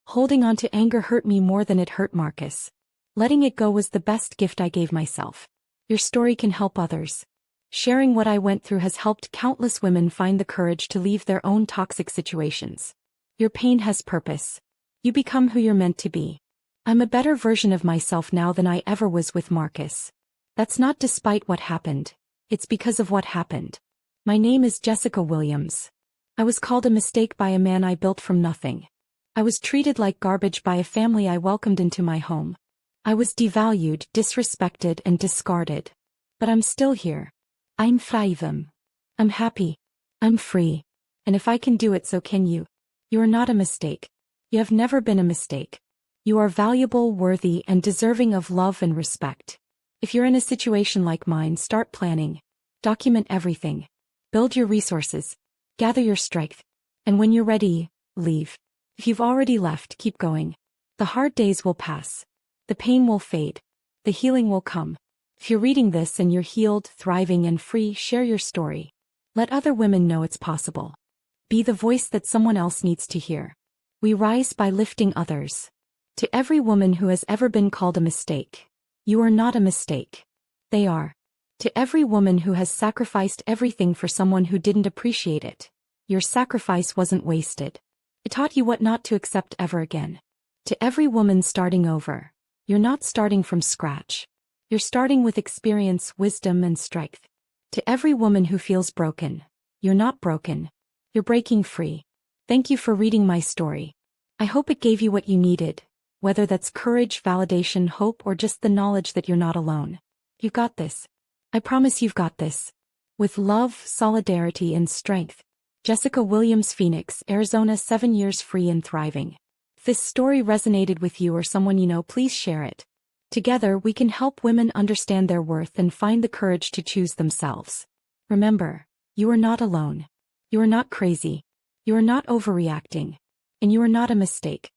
Holding on to anger hurt me more than it hurt Marcus. Letting it go was the best gift I gave myself. Your story can help others. Sharing what I went through has helped countless women find the courage to leave their own toxic situations. Your pain has purpose. You become who you're meant to be. I'm a better version of myself now than I ever was with Marcus. That's not despite what happened. It's because of what happened. My name is Jessica Williams. I was called a mistake by a man I built from nothing. I was treated like garbage by a family I welcomed into my home. I was devalued, disrespected, and discarded. But I'm still here. I'm frei. I'm happy. I'm free. And if I can do it, so can you. You are not a mistake. You have never been a mistake. You are valuable, worthy, and deserving of love and respect. If you're in a situation like mine, start planning. Document everything. Build your resources. Gather your strength. And when you're ready, leave. If you've already left, keep going. The hard days will pass. The pain will fade. The healing will come. If you're reading this and you're healed, thriving, and free, share your story. Let other women know it's possible. Be the voice that someone else needs to hear. We rise by lifting others. To every woman who has ever been called a mistake, you are not a mistake. They are. To every woman who has sacrificed everything for someone who didn't appreciate it, your sacrifice wasn't wasted. It taught you what not to accept ever again. To every woman starting over, you're not starting from scratch. You're starting with experience, wisdom, and strength. To every woman who feels broken, you're not broken. You're breaking free. Thank you for reading my story. I hope it gave you what you needed, whether that's courage, validation, hope, or just the knowledge that you're not alone. You've got this. I promise you've got this. With love, solidarity, and strength. Jessica Williams, Phoenix, Arizona, 7 years free and thriving. If this story resonated with you or someone you know, please share it. Together, we can help women understand their worth and find the courage to choose themselves. Remember, you are not alone. You are not crazy. You are not overreacting. And you are not a mistake.